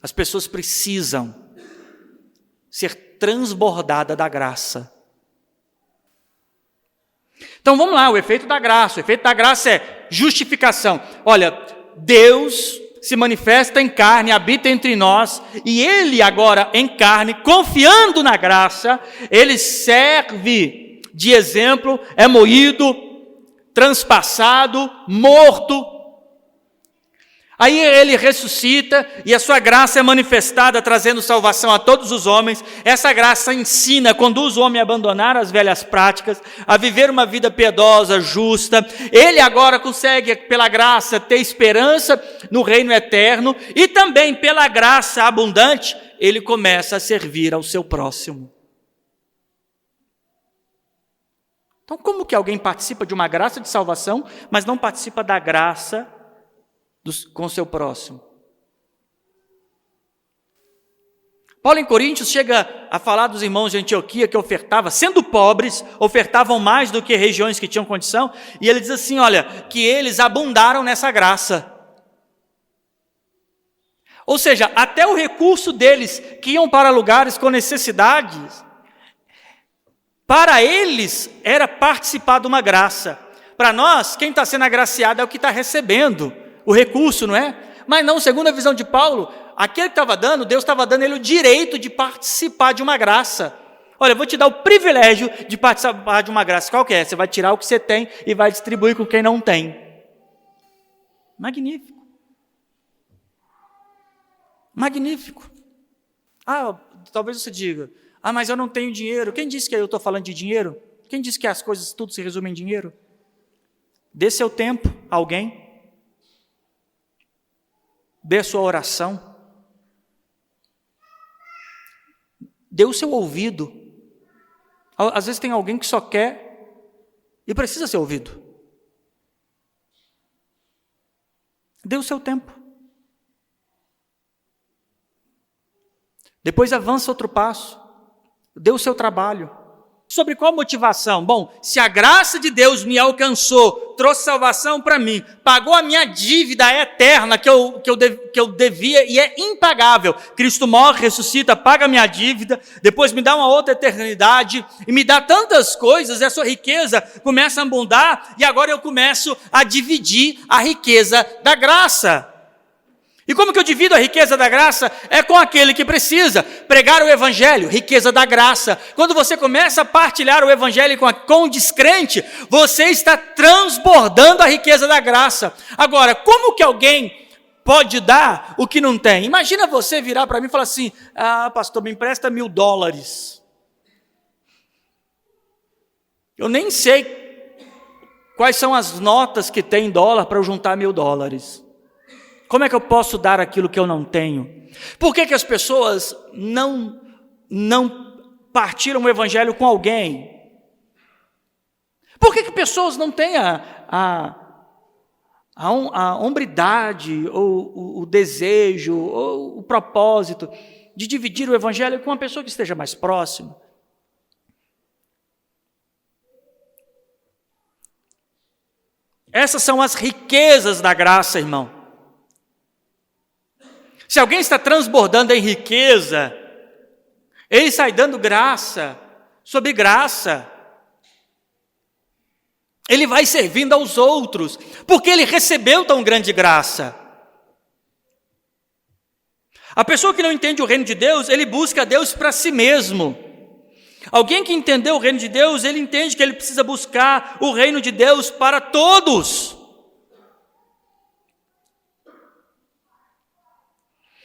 As pessoas precisam ser transbordadas da graça. Então vamos lá, o efeito da graça. O efeito da graça é justificação. Olha, Deus se manifesta em carne, habita entre nós, e Ele agora em carne, confiando na graça, Ele serve de exemplo, é moído, transpassado, morto. Aí Ele ressuscita e a sua graça é manifestada, trazendo salvação a todos os homens. Essa graça ensina, conduz o homem a abandonar as velhas práticas, a viver uma vida piedosa, justa. Ele agora consegue, pela graça, ter esperança no reino eterno e também, pela graça abundante, ele começa a servir ao seu próximo. Então, como que alguém participa de uma graça de salvação, mas não participa da graça com o seu próximo? Paulo em Coríntios chega a falar dos irmãos de Antioquia que ofertavam, sendo pobres, ofertavam mais do que regiões que tinham condição, e ele diz assim, olha, que eles abundaram nessa graça. Ou seja, até o recurso deles, que iam para lugares com necessidades, para eles era participar de uma graça. Para nós, quem está sendo agraciado é o que está recebendo o recurso, não é? Mas não, segundo a visão de Paulo, aquele que estava dando, Deus estava dando ele o direito de participar de uma graça. Olha, eu vou te dar o privilégio de participar de uma graça. Qual que é? Você vai tirar o que você tem e vai distribuir com quem não tem. Magnífico. Magnífico. Talvez você diga, mas eu não tenho dinheiro. Quem disse que eu estou falando de dinheiro? Quem disse que as coisas tudo se resume em dinheiro? Dê seu tempo a alguém. Dê a sua oração. Dê o seu ouvido. Às vezes tem alguém que só quer e precisa ser ouvido. Dê o seu tempo. Depois avança outro passo. Dê o seu trabalho. Sobre qual motivação? Bom, se a graça de Deus me alcançou, trouxe salvação para mim, pagou a minha dívida eterna que eu devia e é impagável. Cristo morre, ressuscita, paga a minha dívida, depois me dá uma outra eternidade e me dá tantas coisas, essa riqueza começa a abundar e agora eu começo a dividir a riqueza da graça. E como que eu divido a riqueza da graça? É com aquele que precisa. Pregar o evangelho, riqueza da graça. Quando você começa a partilhar o evangelho com o descrente, você está transbordando a riqueza da graça. Agora, como que alguém pode dar o que não tem? Imagina você virar para mim e falar assim, pastor, me empresta $1.000. Eu nem sei quais são as notas que tem em dólar para eu juntar $1.000. Como é que eu posso dar aquilo que eu não tenho? Por que as pessoas não partilham o evangelho com alguém? Por que pessoas não têm a hombridade, ou o desejo, ou o propósito de dividir o evangelho com uma pessoa que esteja mais próxima? Essas são as riquezas da graça, irmão. Se alguém está transbordando em riqueza, ele sai dando graça sobre graça. Ele vai servindo aos outros, porque ele recebeu tão grande graça. A pessoa que não entende o reino de Deus, ele busca Deus para si mesmo. Alguém que entendeu o reino de Deus, ele entende que ele precisa buscar o reino de Deus para todos.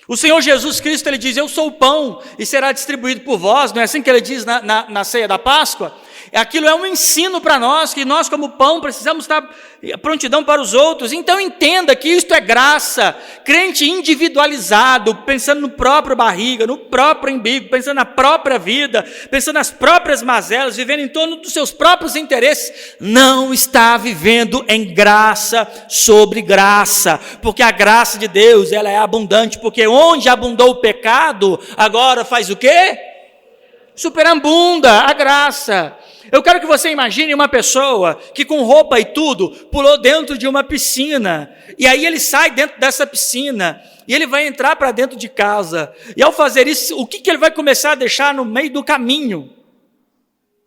O Senhor Jesus Cristo, ele diz, eu sou o pão e será distribuído por vós, não é assim que ele diz na ceia da Páscoa? Aquilo é um ensino para nós, que nós como pão precisamos estar prontidão para os outros. Então entenda que isto é graça, crente individualizado, pensando no próprio barriga, no próprio umbigo, pensando na própria vida, pensando nas próprias mazelas, vivendo em torno dos seus próprios interesses, não está vivendo em graça sobre graça, porque a graça de Deus, ela é abundante, porque onde abundou o pecado, agora faz o quê? Superabunda a graça. Eu quero que você imagine uma pessoa que com roupa e tudo, pulou dentro de uma piscina, e aí ele sai dentro dessa piscina, e ele vai entrar para dentro de casa, e ao fazer isso, o que ele vai começar a deixar no meio do caminho?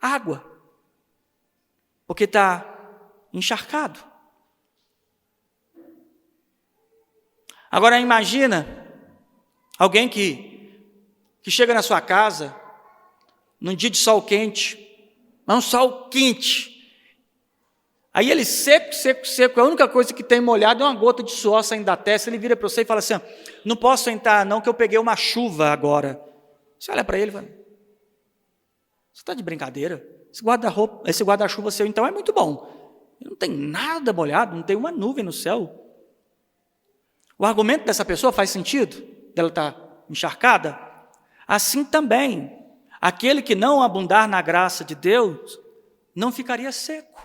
Água. Porque está encharcado. Agora imagina alguém que chega na sua casa, num dia de sol quente, mas um sol quente, aí ele seco, a única coisa que tem molhado é uma gota de suor saindo da testa, ele vira para você e fala assim, não posso entrar não, que eu peguei uma chuva agora. Você olha para ele e fala, você está de brincadeira? Esse guarda-chuva seu então é muito bom, não tem nada molhado, não tem uma nuvem no céu. O argumento dessa pessoa faz sentido? Dela estar encharcada? Assim também, aquele que não abundar na graça de Deus, não ficaria seco.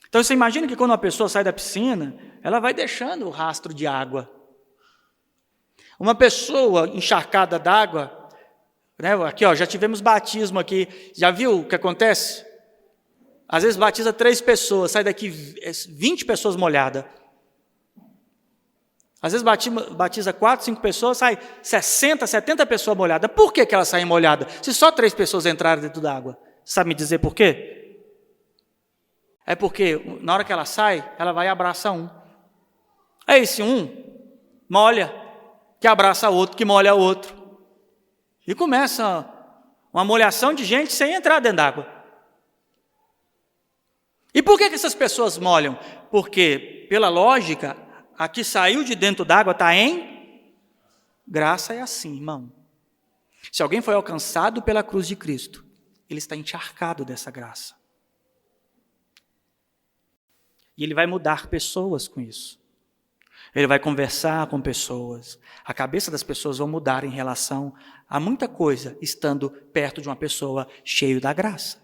Então você imagina que quando uma pessoa sai da piscina, ela vai deixando o rastro de água. Uma pessoa encharcada d'água, né? Aqui, ó, já tivemos batismo aqui. Já viu o que acontece? Às vezes batiza 3 pessoas, sai daqui 20 pessoas molhadas. Às vezes batiza 4, 5 pessoas, sai 60, 70 pessoas molhadas. Por que elas saem molhadas? Se só 3 pessoas entraram dentro da água. Sabe me dizer por quê? É porque na hora que ela sai, ela vai e abraça um. Aí esse um molha, que abraça outro, que molha outro. E começa uma molhação de gente sem entrar dentro d'água. E por que essas pessoas molham? Porque, pela lógica, a que saiu de dentro d'água está em graça. É assim, irmão. Se alguém foi alcançado pela cruz de Cristo, ele está encharcado dessa graça. E ele vai mudar pessoas com isso. Ele vai conversar com pessoas. A cabeça das pessoas vai mudar em relação a muita coisa, estando perto de uma pessoa cheia da graça.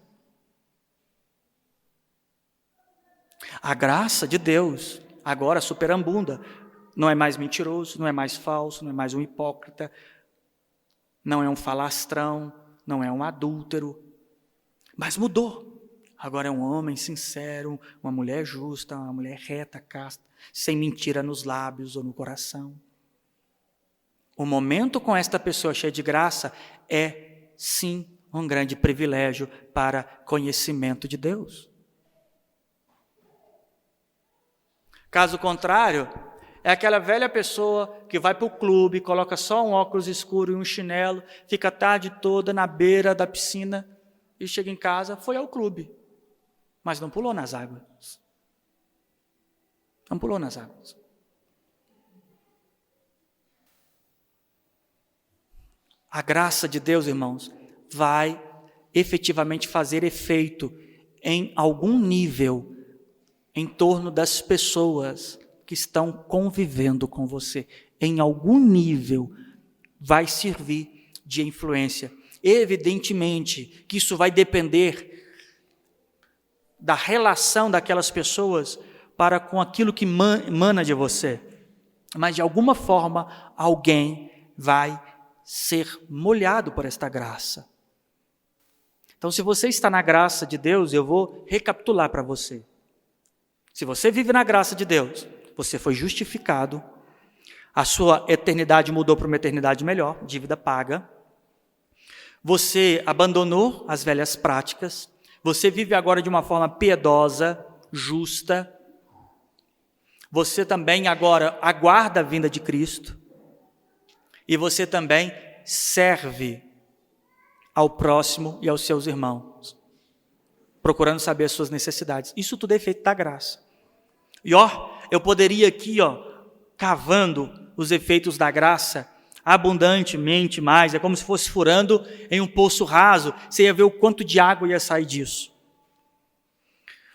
A graça de Deus agora superabunda. Não é mais mentiroso, não é mais falso, não é mais um hipócrita, não é um falastrão, não é um adúltero, mas mudou. Agora é um homem sincero, uma mulher justa, uma mulher reta, casta, sem mentira nos lábios ou no coração. O momento com esta pessoa cheia de graça é, sim, um grande privilégio para conhecimento de Deus. Caso contrário, é aquela velha pessoa que vai para o clube, coloca só um óculos escuro e um chinelo, fica a tarde toda na beira da piscina e chega em casa, foi ao clube, mas não pulou nas águas. Não pulou nas águas. A graça de Deus, irmãos, vai efetivamente fazer efeito em algum nível em torno das pessoas que estão convivendo com você. Em algum nível vai servir de influência. Evidentemente que isso vai depender da relação daquelas pessoas para com aquilo que emana de você. Mas de alguma forma alguém vai ser molhado por esta graça. Então, se você está na graça de Deus, eu vou recapitular para você. Se você vive na graça de Deus, você foi justificado, a sua eternidade mudou para uma eternidade melhor, dívida paga. Você abandonou as velhas práticas, você vive agora de uma forma piedosa, justa. Você também agora aguarda a vinda de Cristo. E você também serve ao próximo e aos seus irmãos, procurando saber as suas necessidades. Isso tudo é efeito da graça. E eu poderia aqui, cavando os efeitos da graça abundantemente mais, é como se fosse furando em um poço raso, você ia ver o quanto de água ia sair disso.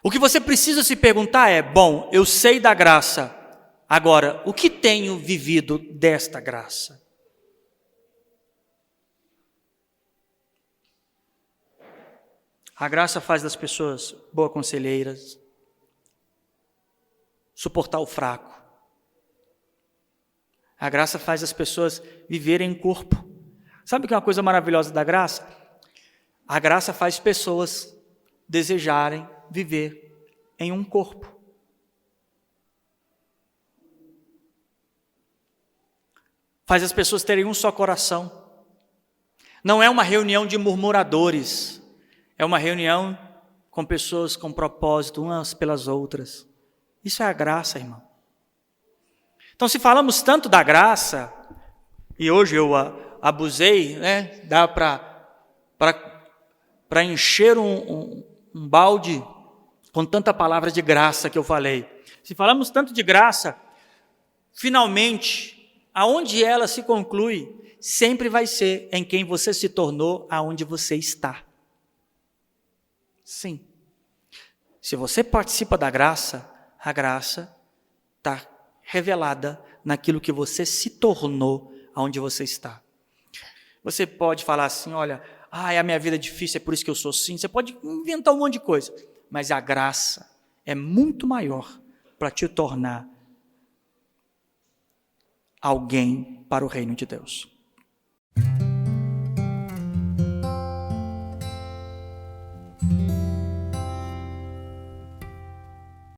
O que você precisa se perguntar é, bom, eu sei da graça, agora, o que tenho vivido desta graça? A graça faz das pessoas boas conselheiras, suportar o fraco. A graça faz as pessoas viverem em corpo. Sabe o que é uma coisa maravilhosa da graça? A graça faz pessoas desejarem viver em um corpo. Faz as pessoas terem um só coração. Não é uma reunião de murmuradores. É uma reunião com pessoas com propósito, umas pelas outras. Isso é a graça, irmão. Então, se falamos tanto da graça, e hoje eu abusei, né? Dá para encher um balde com tanta palavra de graça que eu falei. Se falamos tanto de graça, finalmente, aonde ela se conclui, sempre vai ser em quem você se tornou, aonde você está. Sim. Se você participa da graça, a graça está revelada naquilo que você se tornou, aonde você está. Você pode falar assim, olha, a minha vida é difícil, é por isso que eu sou assim. Você pode inventar um monte de coisa, mas a graça é muito maior para te tornar alguém para o reino de Deus.